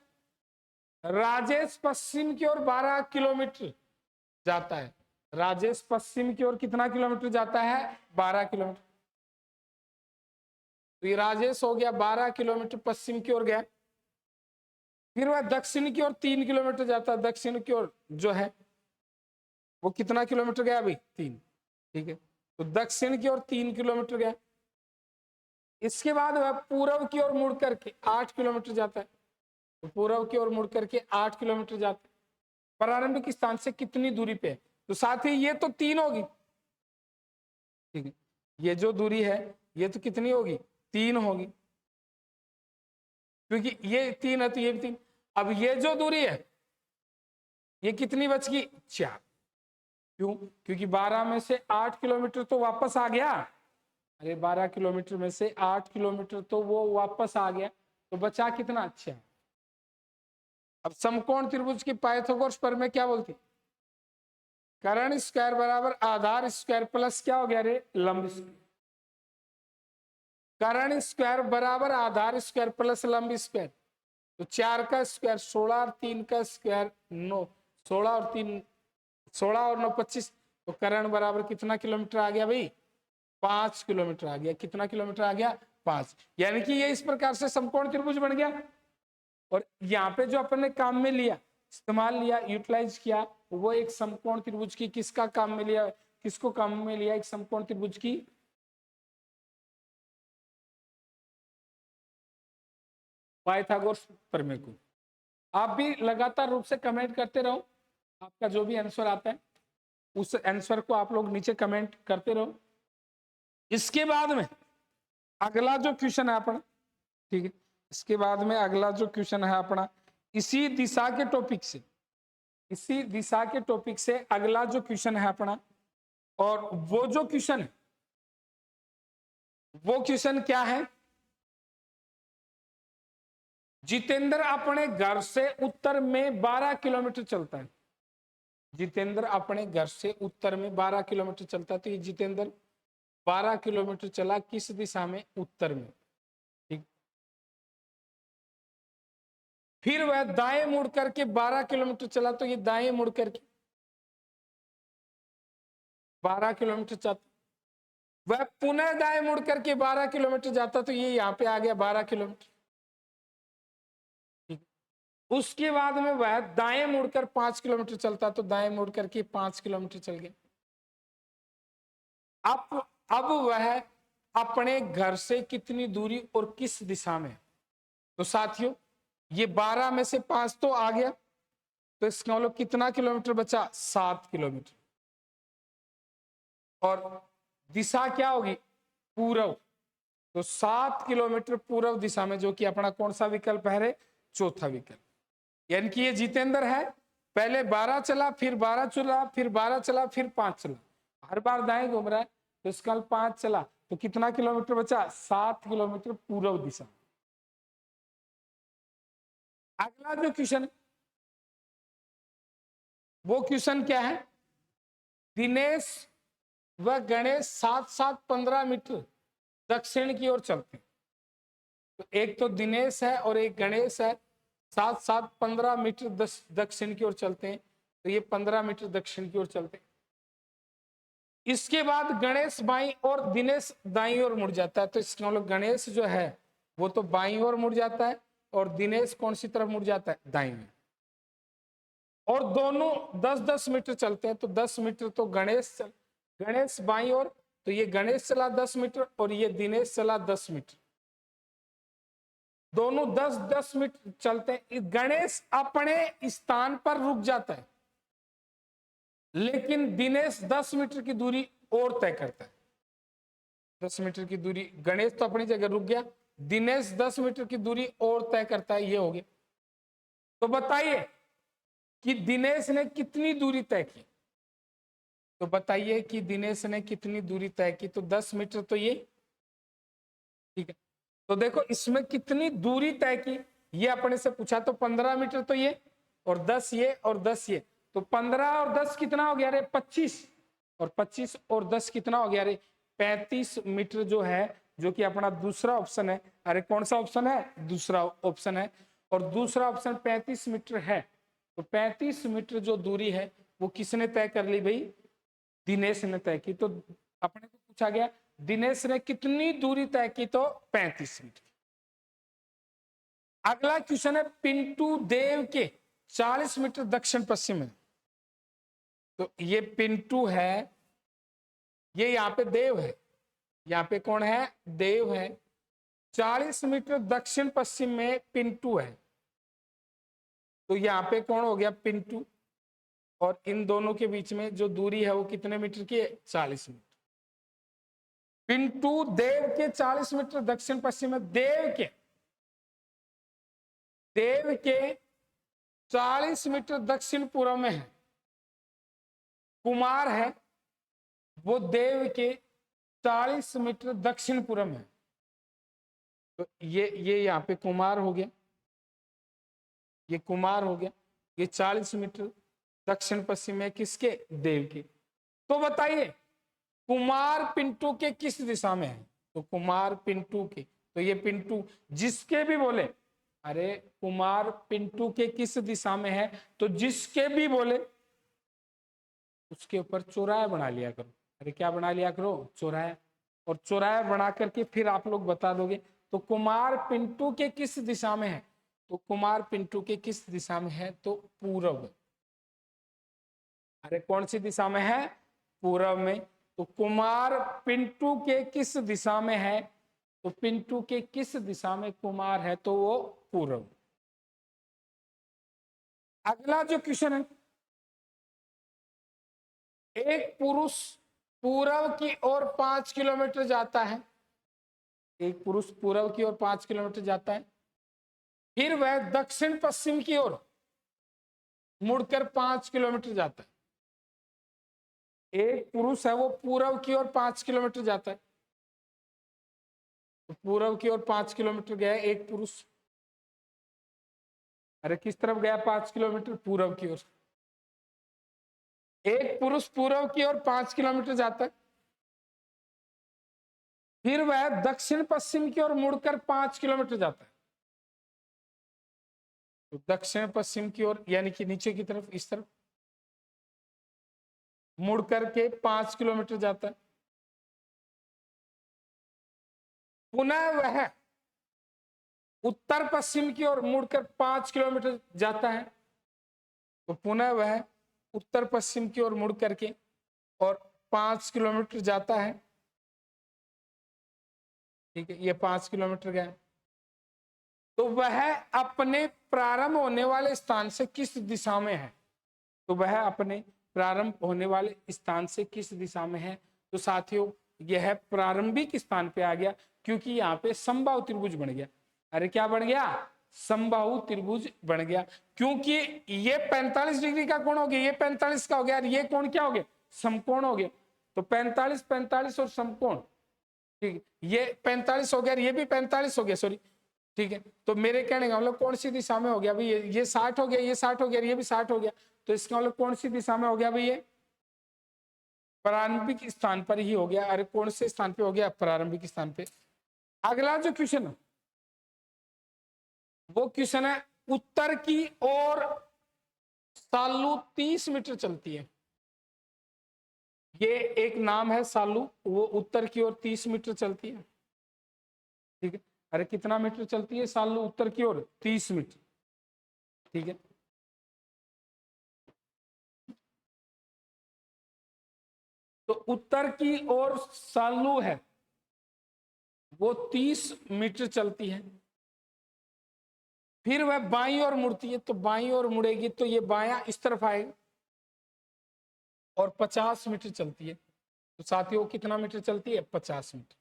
राजेश पश्चिम की ओर 12 किलोमीटर जाता है, राजेश पश्चिम की ओर कितना किलोमीटर जाता है, 12 किलोमीटर। तो ये राजेश हो गया 12 किलोमीटर पश्चिम की ओर गया, फिर वह दक्षिण की ओर 3 किलोमीटर जाता है, दक्षिण की ओर जो है वो कितना किलोमीटर गया अभी, 3, ठीक है। तो दक्षिण की ओर 3 किलोमीटर गया, इसके बाद वह पूर्व की ओर मुड़ करके 8 किलोमीटर जाता है, तो पूर्व की ओर मुड़ करके 8 किलोमीटर जाता है, प्रारंभिक स्थान से कितनी दूरी पे है, तो साथ ही ये तो 3 होगी, ठीक है, ये जो दूरी है ये तो कितनी होगी, 3 होगी, क्योंकि ये 3 है तो ये भी 3। अब ये जो दूरी है ये कितनी बच गई, 4, क्यों, क्योंकि 12 में से 8 किलोमीटर तो वापस आ गया, अरे 12 किलोमीटर में से 8 किलोमीटर तो वो वापस आ गया, तो बचा कितना, अच्छा। अब समकोण त्रिभुज की पाइथागोरस प्रमेय क्या बोलती, कर्ण स्क्वायर बराबर आधार स्क्वायर प्लस क्या हो गया रे, लंब स्क्वायर, कर्ण स्क्वायर बराबर आधार स्क्वायर प्लस लंब स्क्वायर, तो 4 का स्क्वायर 16 और 3 का स्क्वायर 9, 16 और 3 16 और 9 25, तो कर्ण बराबर कितना किलोमीटर आ गया भाई, 5 किलोमीटर आ गया, कितना किलोमीटर आ गया, 5, यानी कि ये इस प्रकार से समकोण त्रिभुज बन गया। और यहाँ पे जो अपन ने काम में लिया, इस्तेमाल लिया, यूटिलाइज किया, वो एक समकोण त्रिभुज की किसका काम में लिया, किसको काम में लिया, एक समकोण त्रिभुज की पाइथागोरस प्रमेय को। आप भी लगातार रूप से कमेंट करते रहो, आपका जो भी आंसर आता है उस आंसर को आप लोग नीचे कमेंट करते रहो। इसके बाद में अगला जो क्वेश्चन है अपना, ठीक है, इसके बाद में अगला जो क्वेश्चन है अपना इसी दिशा के टॉपिक से, इसी दिशा के टॉपिक से अगला जो क्वेश्चन है अपना, और वो जो क्वेश्चन है वो क्वेश्चन क्या है, जितेंद्र अपने घर से उत्तर में 12 किलोमीटर चलता है, जितेंद्र अपने घर से उत्तर में 12 किलोमीटर चलता है, तो ये जितेंद्र 12 किलोमीटर चला किस दिशा में, उत्तर में, ठीक। फिर वह दाएं मुड़ करके 12 किलोमीटर चला, तो ये दाएं मुड़ करके 12 किलोमीटर चलता, वह पुनः दाएं मुड़ करके 12 किलोमीटर जाता, तो ये यहाँ पे आ गया 12 किलोमीटर। उसके बाद में वह दाएं मुड़कर 5 किलोमीटर चलता, तो दाएं मुड़ करके 5 किलोमीटर चल गया। अब वह अपने घर से कितनी दूरी और किस दिशा में? तो साथियों ये 12 में से 5 तो आ गया, तो इसका मतलब कितना किलोमीटर बचा? 7 किलोमीटर। और दिशा क्या होगी? पूर्व। तो 7 किलोमीटर पूर्व दिशा में, जो कि अपना कौन सा विकल्प है रे? चौथा विकल्प। यानी कि ये जितेंद्र है, पहले 12 चला, फिर 12 चला, फिर 12 चला, फिर 5 चला, हर बार दाएं घूम रहा है, तो इसका 5 चला, तो कितना किलोमीटर बचा? 7 किलोमीटर पूर्व दिशा। अगला जो क्वेश्चन, वो क्वेश्चन क्या है? दिनेश व गणेश 7-7 15 मीटर दक्षिण की ओर चलते हैं। तो एक तो दिनेश है और एक गणेश है, 7-7 15 मीटर दक्षिण की ओर चलते हैं, तो ये 15 मीटर दक्षिण की ओर चलते हैं। इसके बाद गणेश बाईं और दिनेश दाईं ओर मुड़ जाता है, तो इसका मतलब गणेश जो है वो तो बाईं ओर मुड़ जाता है और दिनेश कौन सी तरफ मुड़ जाता है? दाईं ओर। और दोनों 10-10 मीटर चलते हैं, तो 10 मीटर तो गणेश बाईं ओर, तो ये गणेश चला 10 मीटर और ये दिनेश चला 10 मीटर, दोनों 10-10 मीटर चलते हैं। गणेश अपने स्थान पर रुक जाता है, लेकिन दिनेश 10 मीटर की दूरी और तय करता है। 10 मीटर की दूरी, गणेश तो अपनी जगह रुक गया, दिनेश 10 मीटर की दूरी और तय करता है, ये हो गया। तो बताइए कि दिनेश ने कितनी दूरी तय की? तो बताइए कि दिनेश ने कितनी दूरी तय की? तो 10 मीटर तो ये, ठीक है। तो देखो इसमें कितनी दूरी तय की, ये अपने से पूछा, तो 15 मीटर तो ये, और 10 ये, और 10 ये, तो 15 और 10 कितना हो गया रे? 25, और 25 और 10 कितना हो गया रे? 35 मीटर जो है, जो कि अपना दूसरा ऑप्शन है। अरे कौन सा ऑप्शन है? दूसरा ऑप्शन है, और दूसरा ऑप्शन 35 मीटर है। तो 35 मीटर जो दूरी है वो किसने तय कर ली भाई? दिनेश ने तय की। तो अपने को पूछा गया दिनेश ने कितनी दूरी तय की? तो 35 मीटर। अगला क्वेश्चन है पिंटू देव के 40 मीटर दक्षिण पश्चिम में। तो ये पिंटू है, ये यहाँ पे देव है, यहाँ पे कौन है? देव है। 40 मीटर दक्षिण पश्चिम में पिंटू है, तो यहाँ पे कौन हो गया? पिंटू। और इन दोनों के बीच में जो दूरी है वो कितने मीटर की है? 40 मीटर। पिंटू देव के 40 मीटर दक्षिण पश्चिम में, देव के 40 मीटर दक्षिण पूर्व में है। कुमार है, वो देव के 40 मीटर दक्षिण पूर्व में है। तो ये यहाँ पे कुमार हो गया, ये कुमार हो गया। ये 40 मीटर दक्षिण पश्चिम में किसके? देव के। तो बताइए कुमार पिंटू के किस दिशा में है? तो कुमार पिंटू के, तो ये पिंटू जिसके भी बोले, अरे कुमार पिंटू के किस दिशा में है? तो जिसके भी बोले उसके ऊपर चौराहा बना लिया करो। अरे क्या बना लिया करो? चौराहा। और चौराहा बना करके फिर आप लोग बता दोगे। तो कुमार पिंटू के किस दिशा में है? तो कुमार पिंटू के किस दिशा में है? तो पूर्व। अरे कौन सी दिशा में है? पूर्व में। तो कुमार पिंटू के किस दिशा में है? तो पिंटू के किस दिशा में कुमार है? तो वो पूर्व। अगला जो क्वेश्चन है, एक पुरुष पूर्व की ओर 5 किलोमीटर जाता है, एक पुरुष पूर्व की ओर 5 किलोमीटर जाता है, फिर वह दक्षिण पश्चिम की ओर मुड़कर 5 किलोमीटर जाता है। एक पुरुष है वो पूर्व की ओर 5 किलोमीटर जाता है, तो पूर्व की ओर 5 किलोमीटर गया एक पुरुष। अरे किस तरफ गया? 5 किलोमीटर पूर्व की ओर। एक पुरुष पूर्व की ओर 5 किलोमीटर जाता है, फिर वह दक्षिण पश्चिम की ओर मुड़कर 5 किलोमीटर जाता है। तो दक्षिण पश्चिम की ओर यानी कि नीचे की तरफ, इस तरफ मुड़ करके 5 किलोमीटर जाता है। पुनः वह उत्तर पश्चिम की ओर मुड़कर 5 किलोमीटर जाता है। तो पुनः वह उत्तर पश्चिम की ओर मुड़ करके और 5 किलोमीटर जाता है। ठीक है, ये 5 किलोमीटर गया। तो वह अपने प्रारंभ होने वाले स्थान से किस दिशा में है? तो वह अपने प्रारंभ होने वाले स्थान से किस दिशा में है? तो साथियों, यह प्रारंभिक स्थान पे आ गया, क्योंकि यहाँ पे समबाहु त्रिभुज बन गया। अरे क्या बन गया? समबाहु त्रिभुज बन गया, क्योंकि ये 45 डिग्री का कोण हो गया, ये 45 का हो गया, और ये कोण क्या हो गया? समकोण हो गया। तो 45 45 और समकोण, ठीक है, ये 45 हो गया, ये भी 45 हो गया, सॉरी, ठीक है। तो मेरे कहने का मतलब कौन सी दिशा में हो गया भाई? ये 60 हो गया, ये 60 हो गया, ये भी 60 हो गया। तो इसका मतलब कौन सी दिशा में हो गया भाई? ये प्रारंभिक स्थान पर ही हो गया। अरे कौन से स्थान पे हो गया? प्रारंभिक स्थान पे। अगला जो क्वेश्चन है वो क्वेश्चन है, उत्तर की ओर सालू 30 मीटर चलती है। ये एक नाम है सालू, वो उत्तर की ओर 30 मीटर चलती है। ठीक है, अरे कितना मीटर चलती है सालू उत्तर की ओर? 30 मीटर। ठीक है, तो उत्तर की ओर सालू है वो 30 मीटर चलती है। फिर वह बाईं ओर मुड़ती है, तो बाईं ओर मुड़ेगी तो ये बायां इस तरफ आएगा और 50 मीटर चलती है। तो साथियों कितना मीटर चलती है? 50 मीटर।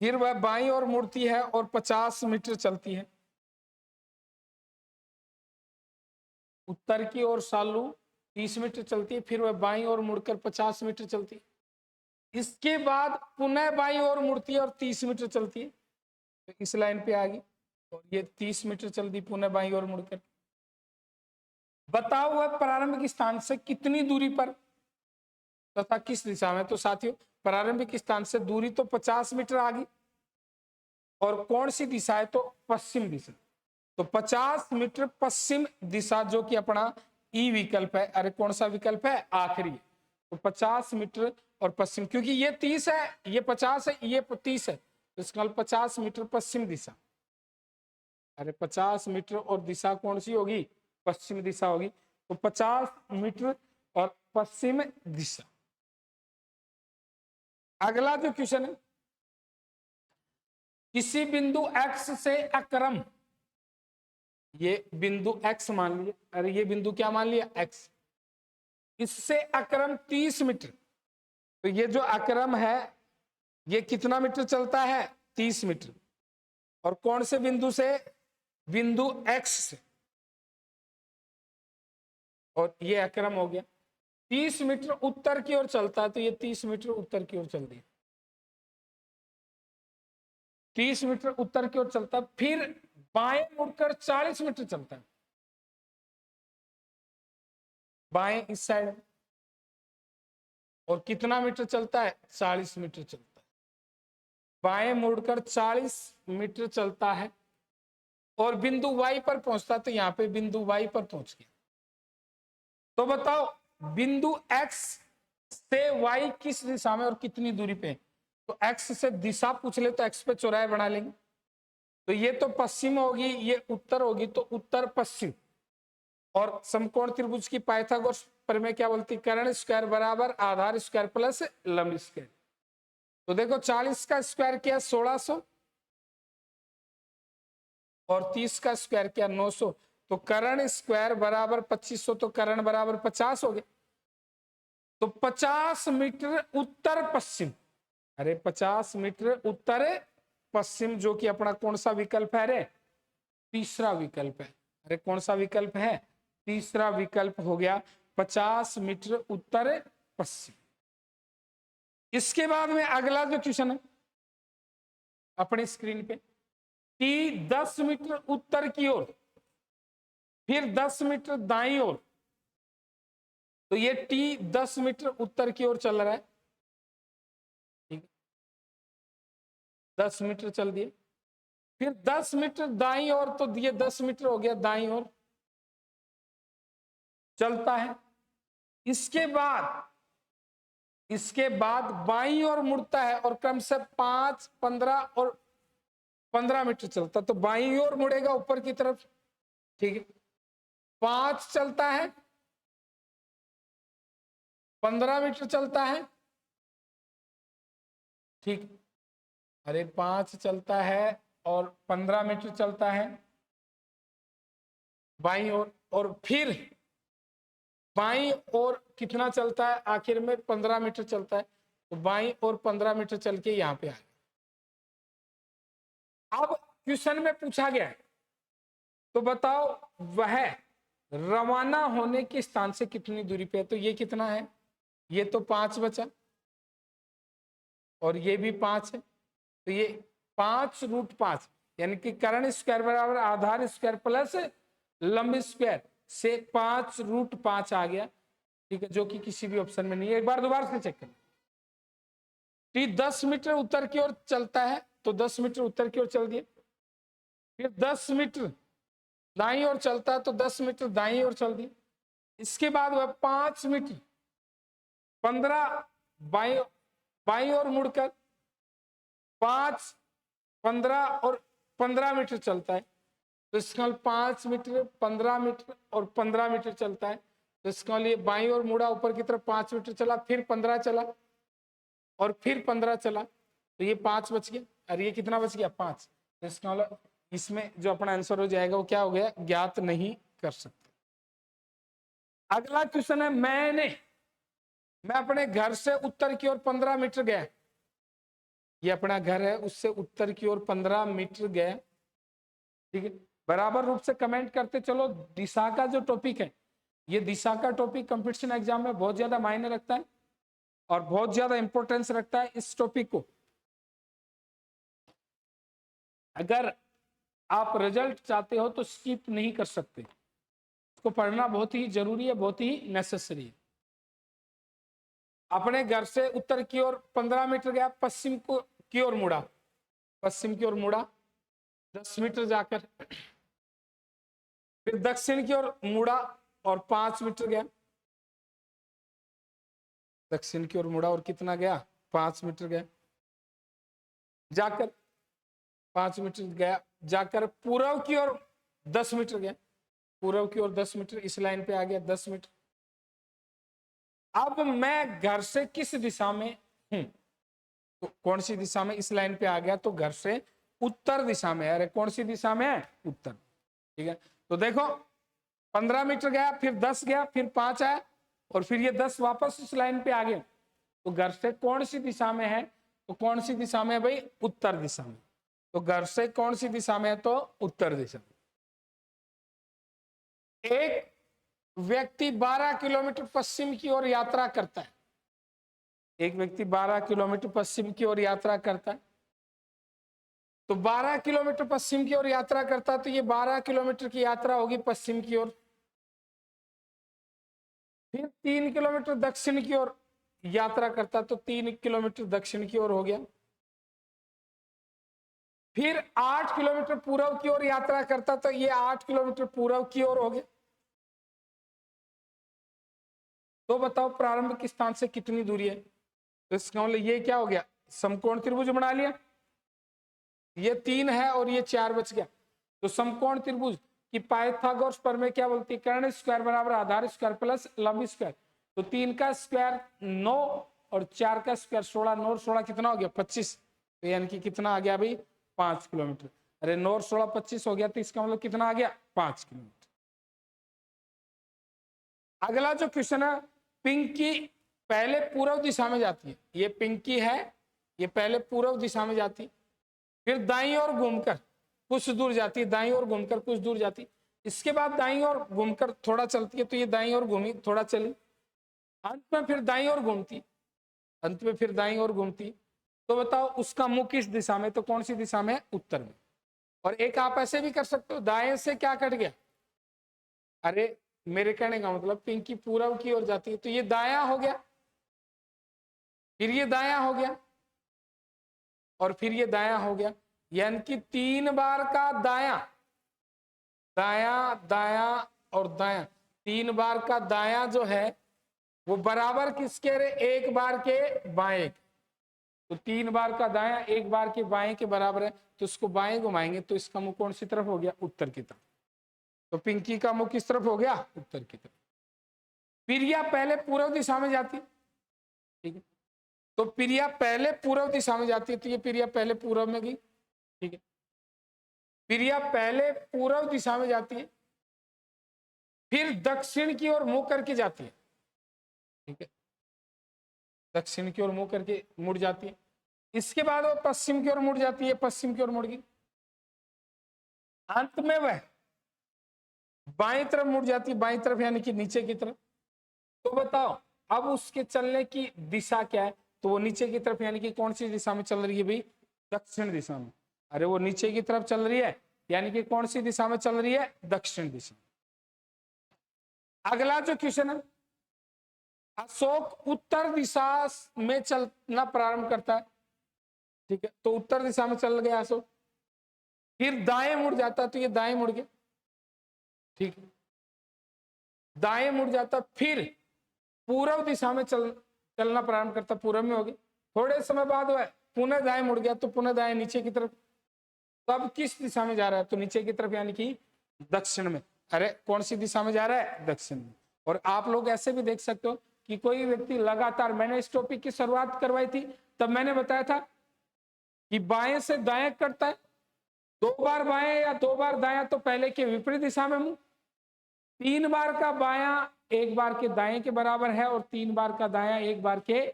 फिर वह बाईं ओर मुड़ती है और 50 मीटर चलती है। उत्तर की ओर सालू 30 मीटर चलती है, फिर वह बाईं ओर मुड़कर 50 मीटर चलती है। इसके बाद पुनः बाईं ओर मुड़ती है और 30 मीटर चलती है। तो इस लाइन पे आ गई और ये 30 मीटर चल दी पुनः बाईं ओर मुड़कर। बताओ वह प्रारंभिक स्थान से कितनी दूरी पर तथा किस दिशा में? तो साथियों प्रारंभिक स्थान से दूरी तो 50 मीटर आ गई, और कौन सी दिशा है? तो पश्चिम दिशा। तो 50 मीटर पश्चिम दिशा, जो कि अपना ई विकल्प है। अरे कौन सा विकल्प है? आखिरी। तो 50 मीटर और पश्चिम, क्योंकि ये 30 है, ये 50 है, ये 30 है, तो इसका 50 मीटर पश्चिम दिशा। अरे 50 मीटर और दिशा कौन सी होगी? पश्चिम दिशा होगी। तो 50 मीटर और पश्चिम दिशा। अगला जो क्वेश्चन है, किसी बिंदु x से अक्रम, ये बिंदु x मान लिया, अरे ये बिंदु क्या मान लिया? x। इससे अक्रम 30 मीटर। तो ये जो अक्रम है ये कितना मीटर चलता है? 30 मीटर। और कौन से बिंदु से? बिंदु x से। और ये अक्रम हो गया। 30 मीटर उत्तर की ओर चलता है, तो ये 30 मीटर उत्तर की ओर चल दिया। 30 मीटर उत्तर की ओर चलता है, फिर बाएं मुड़कर 40 मीटर चलता है। बाएं इस साइड। और कितना मीटर चलता है? 40 मीटर चलता है। बाएं मुड़कर 40 मीटर चलता है और बिंदु y पर पहुंचता है। तो यहां पे बिंदु y पर पहुंच गया। तो बताओ बिंदु x से y किस दिशा में और कितनी दूरी पे? तो x से दिशा पूछ ले तो x पे चौराहे बना लेंगे। तो ये तो पश्चिम होगी, ये उत्तर होगी, तो उत्तर पश्चिम। और समकोण त्रिभुज की पाइथागोरस प्रमेय क्या बोलती? कर्ण स्क्वायर बराबर आधार स्क्वायर प्लस लंब स्क्वायर। तो देखो 40 का स्क्वायर किया 1600 और 30 का स्क्वायर किया 900। तो कर्ण स्क्वायर बराबर 2500, तो कर्ण बराबर 50 हो गया। तो 50 मीटर उत्तर पश्चिम। अरे 50 मीटर उत्तर पश्चिम, जो कि अपना कौन सा विकल्प है? रे तीसरा विकल्प है। अरे कौन सा विकल्प है? तीसरा विकल्प हो गया 50 मीटर उत्तर पश्चिम। इसके बाद में अगला जो क्वेश्चन है अपनी स्क्रीन पे, टी 10 मीटर उत्तर की ओर, फिर 10 मीटर दाईं ओर। तो ये टी 10 मीटर उत्तर की ओर चल रहा है। ठीक, 10 मीटर चल दिए। फिर 10 मीटर दाईं ओर, तो ये 10 मीटर हो गया दाईं ओर चलता है। इसके बाद बाईं ओर मुड़ता है और क्रम से 5, 15 और 15 मीटर चलता, तो बाईं ओर मुड़ेगा ऊपर की तरफ, ठीक है। 5 चलता है, 15 मीटर चलता है, ठीक। अरे 5 चलता है और 15 मीटर चलता है बाईं ओर, और फिर बाईं ओर कितना चलता है, आखिर में 15 मीटर चलता है, तो बाईं ओर 15 मीटर चल के यहां पे आ गया। अब क्वेश्चन में पूछा गया है, तो बताओ वह रवाना होने के स्थान से कितनी दूरी पे है। तो ये कितना है, ये तो 5 बचा और ये भी 5 है, तो ये 5√5 यानी कि कर्ण स्क्वायर बराबर आधार स्क्वायर प्लस लंब स्क्वायर से 5√5 आ गया, ठीक है, जो कि किसी भी ऑप्शन में नहीं है। एक बार दोबारा से चेक करें। टी 10 मीटर उत्तर की ओर चलता है, तो 10 मीटर उत्तर की ओर चल दिए। फिर 10 मीटर दाईं ओर चलता है, तो 10 मीटर दाईं ओर चल दिए। इसके बाद वह 5 मीटर 15 बाईं ओर मुड़कर 5, 15 और 15 मीटर चलता है, तो इसका 5 मीटर 15 मीटर और 15 मीटर चलता है, तो इसका लिए बाईं ओर मुड़ा ऊपर की तरफ 5 मीटर चला, फिर 15 चला और फिर 15 चला, तो ये 5 बच गया और ये कितना बच गया 5। तो इसका इसमें जो अपना आंसर हो जाएगा वो क्या हो गया, ज्ञात नहीं कर सकते। अगला क्वेश्चन है, मैं अपने घर से उत्तर की ओर 15 मीटर गया, ये अपना घर है, उससे उत्तर की ओर 15 मीटर गया, ठीक है। बराबर रूप से कमेंट करते चलो। दिशा का जो टॉपिक है, ये दिशा का टॉपिक कंपटीशन एग्जाम में बहुत ज्यादा मायने रखता है और बहुत ज्यादा इंपॉर्टेंस रखता है इस टॉपिक को। अगर आप रिजल्ट चाहते हो तो स्किप नहीं कर सकते, इसको पढ़ना बहुत ही जरूरी है, बहुत ही नेसेसरी है। अपने घर से उत्तर की ओर 15 मीटर गया, पश्चिम की ओर मुड़ा, पश्चिम की ओर मुड़ा 10 मीटर जाकर, फिर दक्षिण की ओर मुड़ा और 5 मीटर गया, दक्षिण की ओर मुड़ा और कितना गया 5 मीटर गया, जाकर 5 मीटर गया, जाकर पूर्व की ओर 10 मीटर गया, पूर्व की ओर 10 मीटर, इस लाइन पे आ गया 10 मीटर। अब मैं घर से किस दिशा में हूं, तो कौन सी दिशा में, इस लाइन पे आ गया, तो घर से उत्तर दिशा में। अरे कौन सी दिशा में है, उत्तर, ठीक है। तो देखो 15 मीटर गया, फिर 10 गया, फिर 5 आया और फिर ये 10 वापस इस लाइन पे आ गया, तो घर से कौन सी दिशा में है, तो कौन सी दिशा में है भाई, उत्तर दिशा में। तो घर से कौन सी दिशा में है, तो उत्तर दिशा में। एक व्यक्ति 12 किलोमीटर पश्चिम की ओर यात्रा करता है, एक व्यक्ति 12 किलोमीटर पश्चिम की ओर यात्रा करता है, तो 12 किलोमीटर पश्चिम की ओर यात्रा करता है, तो ये 12 किलोमीटर की यात्रा होगी पश्चिम की ओर। फिर 3 किलोमीटर दक्षिण की ओर यात्रा करता, तो 3 किलोमीटर दक्षिण की ओर हो गया। फिर 8 किलोमीटर पूर्व की ओर यात्रा करता, तो ये 8 किलोमीटर पूर्व की ओर हो गया। तो बताओ प्रारंभ के स्थान से कितनी दूरी है, तो इसका मतलब ये क्या हो गया, समकोण त्रिभुज बना लिया, ये 3 है और ये 4 बच गया। तो समकोण त्रिभुज की पाइथागोरस प्रमेय क्या बोलती है, कर्ण स्क्वायर बराबर आधार स्क्वायर प्लस लंब स्क्वायर। तो 3 का स्क्वायर 9 और 4 का स्क्वायर 16, 9 और 16 कितना हो गया 25, तो यानी कि कितना आ गया भाई 5 किलोमीटर। अरे 9 और 16 25 हो गया, तो इसका मतलब कितना आ गया 5 किलोमीटर। अगला जो क्वेश्चन है, पिंकी पहले पूर्व दिशा में जाती है, ये पिंकी है, ये पहले पूर्व दिशा में जाती, फिर दाईं ओर घूमकर कुछ दूर जाती है, दाईं ओर घूमकर कुछ दूर जाती, इसके बाद दाईं ओर घूमकर थोड़ा चलती है, तो ये दाईं ओर घूमी थोड़ा चली, अंत में फिर दाईं ओर घूमती, अंत में फिर दाईं ओर घूमती। तो बताओ उसका मुख किस दिशा में, तो कौन सी दिशा में, उत्तर में। और एक आप ऐसे भी कर सकते हो, दाएं से क्या कट गया, अरे मेरे कहने का मतलब पिंकी पूर्व की ओर जाती है, तो ये दाया हो गया, फिर ये दाया हो गया और फिर ये दाया हो गया, यानी कि 3 बार का दाया, दाया दाया और दाया, 3 बार का दाया जो है वो बराबर किसके रे, एक बार के बाएं। तो 3 बार का दाया 1 बार के बाएं के बराबर है, तो इसको बाएं घुमाएंगे तो इसका मुंह कौन सी तरफ हो गया, उत्तर की तरफ। तो पिंकी का मुंह किस तरफ हो गया, उत्तर की तरफ। प्रिया पहले पूर्व दिशा में जाती है, ठीक है, तो प्रिया पहले पूर्व दिशा में जाती है, तो ये प्रिया पहले पूर्व में गई, ठीक है। प्रिया पहले पूर्व दिशा में जाती है, फिर दक्षिण की ओर मुंह करके जाती है, ठीक है, दक्षिण की ओर मुंह करके मुड़ जाती है। इसके बाद वो पश्चिम की ओर मुड़ जाती है, पश्चिम की ओर मुड़ गई। अंत में वह बाएं तरफ मुड़ जाती है, बाएं तरफ यानी कि नीचे की तरफ। तो बताओ अब उसके चलने की दिशा क्या है, तो वो नीचे की तरफ यानी कि कौन सी दिशा में चल रही है भाई, दक्षिण दिशा में। अरे वो नीचे की तरफ चल रही है यानी कि कौन सी दिशा में चल रही है, दक्षिण दिशा। अगला जो क्वेश्चन है, अशोक उत्तर दिशा में चलना प्रारंभ करता है, ठीक है, तो उत्तर दिशा में चल गया अशोक, फिर दाएं मुड़ जाता है, तो ये दाएं मुड़ गया, ठीक है, दाएं मुड़ जाता, फिर पूर्व दिशा में चलना प्रारंभ करता, पूर्व में हो गया। थोड़े समय बाद वह पुनः दाएं मुड़ गया, तो पुनः दाएं नीचे की तरफ। तो अब किस दिशा में जा रहा है, तो नीचे की तरफ यानी कि दक्षिण में। अरे कौन सी दिशा में जा रहा है, दक्षिण में। और आप लोग ऐसे भी देख सकते हो कि कोई व्यक्ति लगातार, मैंने इस टॉपिक की शुरुआत करवाई थी तब मैंने बताया था कि बाएं से दाएं करता है, 2 बार बाएं या 2 बार दायां तो पहले के विपरीत दिशा में मुंह, 3 बार का बायां 1 बार के दाएं के बराबर है, और 3 बार का दायां 1 बार के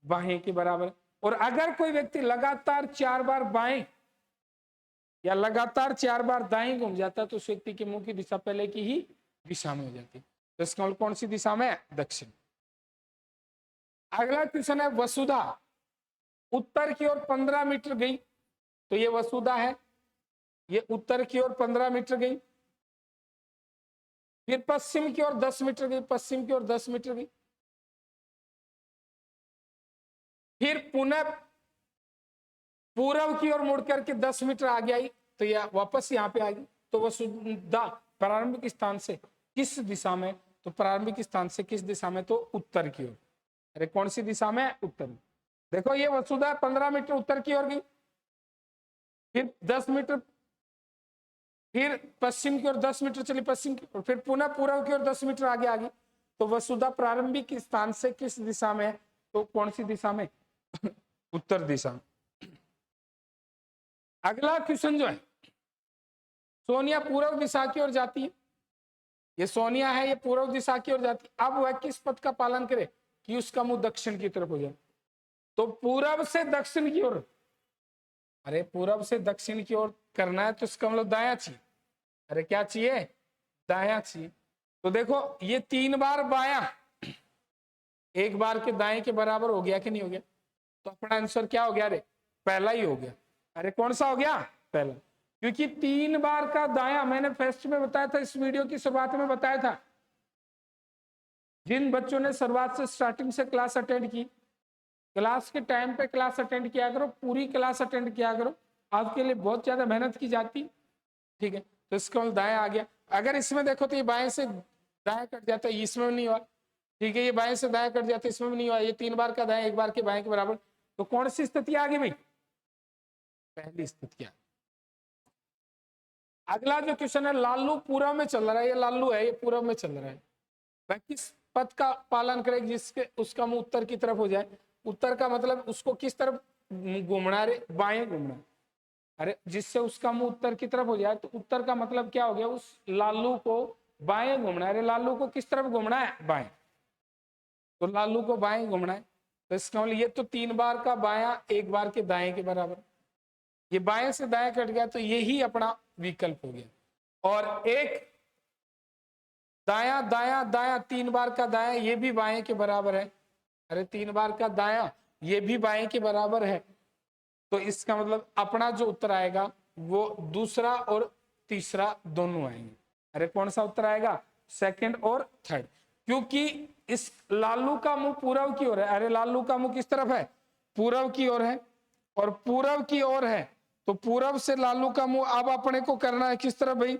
बाएं के बराबर है। और अगर कोई व्यक्ति लगातार 4 बार बाएं या लगातार 4 बार दाएं घूम जाता है, तो उस व्यक्ति के मुंह की दिशा पहले की ही दिशा में हो जाती है। तो इसका मतलब कौन सी दिशा में, दक्षिण। अगला क्वेश्चन है, वसुधा उत्तर की ओर 15 मीटर गई, तो ये वसुधा है, ये उत्तर की ओर 15 मीटर गई, फिर पश्चिम की ओर 10 मीटर गई, पश्चिम की ओर 10 मीटर गई, फिर पुनः पूर्व की ओर मुड़ करके 10 मीटर आगे आई, तो यह वापस यहाँ पे आ गई। तो वसुधा प्रारंभिक स्थान से किस दिशा में, तो प्रारंभिक स्थान से किस दिशा में, तो उत्तर की ओर। अरे कौन सी दिशा में, उत्तर में। देखो ये वसुधा 15 मीटर उत्तर की ओर गई, फिर 10 मीटर, फिर पश्चिम की ओर 10 मीटर चली, पश्चिम की ओर, फिर पुनः पूर्व की ओर 10 मीटर आगे आ गई। तो वसुधा प्रारंभिक स्थान से किस दिशा में है, तो कौन सी दिशा में, उत्तर दिशा। अगला क्वेश्चन जो है, सोनिया पूर्व दिशा की ओर जाती है, ये सोनिया है, ये पूर्व दिशा की ओर जाती है। अब वह किस पथ का पालन करे कि उसका मुंह दक्षिण की तरफ हो जाए, तो पूर्व से दक्षिण की ओर। अरे पूर्व से दक्षिण की ओर करना है तो इसका मतलब दायां चाहिए। अरे क्या चाहिए, दायां चाहिए। तो देखो ये 3 बार बायां 1 बार के दाएं के बराबर हो गया कि नहीं हो गया, तो अपना आंसर क्या हो गया, अरे पहला ही हो गया। अरे कौन सा हो गया, पहला, क्योंकि 3 बार का दायां मैंने फर्स्ट में बताया था, इस वीडियो की शुरुआत में बताया था। जिन बच्चों ने शुरुआत से स्टार्टिंग से क्लास अटेंड की, क्लास के टाइम पे क्लास अटेंड किया करो, पूरी क्लास अटेंड किया करो, आपके लिए बहुत ज्यादा मेहनत की जाती, ठीक है। तो इसका दाएं आ गया। अगर इसमें देखो तो ये बाएं से दाएं कट जाता है, इसमें नहीं हुआ, ठीक है, ये बाएं से दाएं कट जाता है, इसमें भी नहीं हुआ। ये 3 बार का दाएं 1 बार के बाएं के बराबर, तो कौन सी स्थिति आ गई भाई, पहली स्थिति। अगला जो क्वेश्चन है, लालू पूर्व में चल रहा है, ये लालू है, ये पूर्व में चल रहा है, वह किस पथ का पालन करे जिसके उसका मुंह उत्तर की तरफ हो जाए। उत्तर का मतलब उसको किस तरफ घूमना है, बाएं घूमना। अरे जिससे उसका मुंह उत्तर की तरफ हो जाए, तो उत्तर का मतलब क्या हो गया, उस लालू को बाएं घूमना है। अरे लालू को किस तरफ घूमना है, बाएं, तो लालू को बाएं घूमना है। तो इसका मतलब ये तो 3 बार का बायां 1 बार के दाएं के बराबर, ये बाएं से दाएं कट गया, तो यही अपना विकल्प हो गया। और एक दाया दाया दाया 3 बार का दाया, ये भी बाएं के बराबर है। अरे 3 बार का दाया ये भी बाएं के बराबर है, तो इसका मतलब अपना जो उत्तर आएगा वो दूसरा और तीसरा दोनों आएंगे। अरे कौन सा उत्तर आएगा, सेकंड और थर्ड, क्योंकि इस लालू का मुंह पूर्व की ओर है। अरे लालू का मुंह किस तरफ है, पूर्व की ओर है, और पूर्व की ओर है तो पूरब से लालू का मुंह अब अपने को करना है किस तरफ भाई,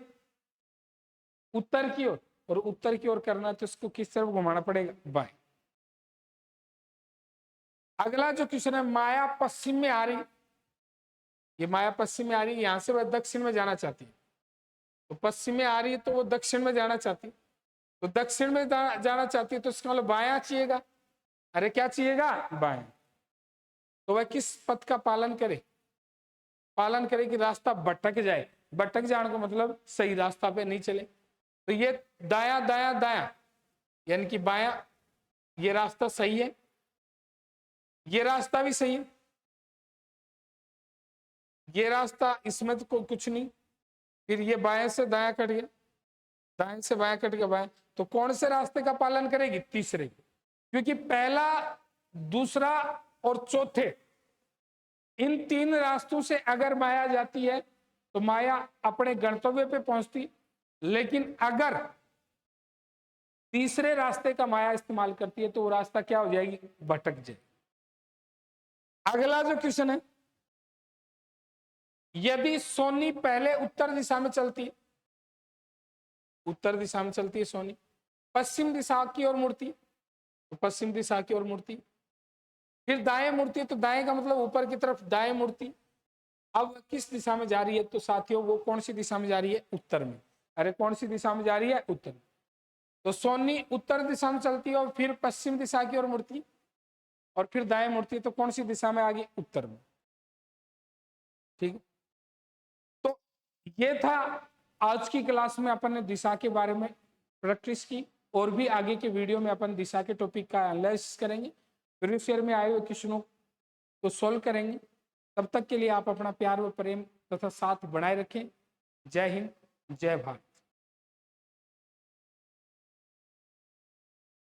उत्तर की ओर, और उत्तर की ओर करना है तो इसको किस तरफ घुमाना पड़ेगा, बाएं। अगला जो क्वेश्चन है, माया पश्चिम में आ रही, ये माया पश्चिम में आ रही है, यहां से वह दक्षिण में जाना चाहती है, तो पश्चिम में आ रही है तो वो दक्षिण में जाना चाहती है, तो दक्षिण में जाना चाहती है तो इसका मतलब बायां चाहिएगा, अरे क्या चाहिएगा, बायां। तो वह किस पथ का पालन करे, पालन करे कि रास्ता भटक जाए, भटक जाने का मतलब सही रास्ता पे नहीं चले, तो ये दाया दाया दाया यानी कि बायां, ये रास्ता सही है, ये रास्ता भी सही है, ये रास्ता, इसमें तो कुछ नहीं, फिर ये बाएं से दाया कट गया, दाएं से बायां कट गया बाएं, तो कौन से रास्ते का पालन करेगी, तीसरे, क्योंकि पहला, दूसरा और चौथे, इन तीन रास्तों से अगर माया जाती है तो माया अपने गंतव्य पे पहुंचती, लेकिन अगर तीसरे रास्ते का माया इस्तेमाल करती है तो वो रास्ता क्या हो जाएगी, भटक जाए। अगला जो क्वेश्चन है, यदि सोनी पहले उत्तर दिशा में चलती है, उत्तर दिशा में चलती है सोनी, पश्चिम दिशा की ओर मुड़ती, तो पश्चिम दिशा की ओर मुड़ती, फिर दाएं मुड़ती है, तो दाएं का मतलब ऊपर की तरफ दाएं मुड़ती, अब किस दिशा में जा रही है, तो साथियों वो कौन सी दिशा में जा रही है, उत्तर में, अरे कौन सी दिशा में जा रही है, उत्तर। तो सोनी उत्तर दिशा में चलती है और फिर पश्चिम दिशा की ओर मुड़ती और फिर दाएं मुड़ती, तो कौन सी दिशा में आ गई, उत्तर में, ठीक। तो ये था आज की क्लास में अपन ने दिशा के बारे में प्रैक्टिस की, और भी आगे के वीडियो में अपन दिशा के टॉपिक का एनालिसिस करेंगे, प्रीवियस ईयर में आए हुए क्वेश्चनों को सॉल्व करेंगे। तब तक के लिए आप अपना प्यार व प्रेम तथा साथ बनाए रखें। जय हिंद, जय भारत।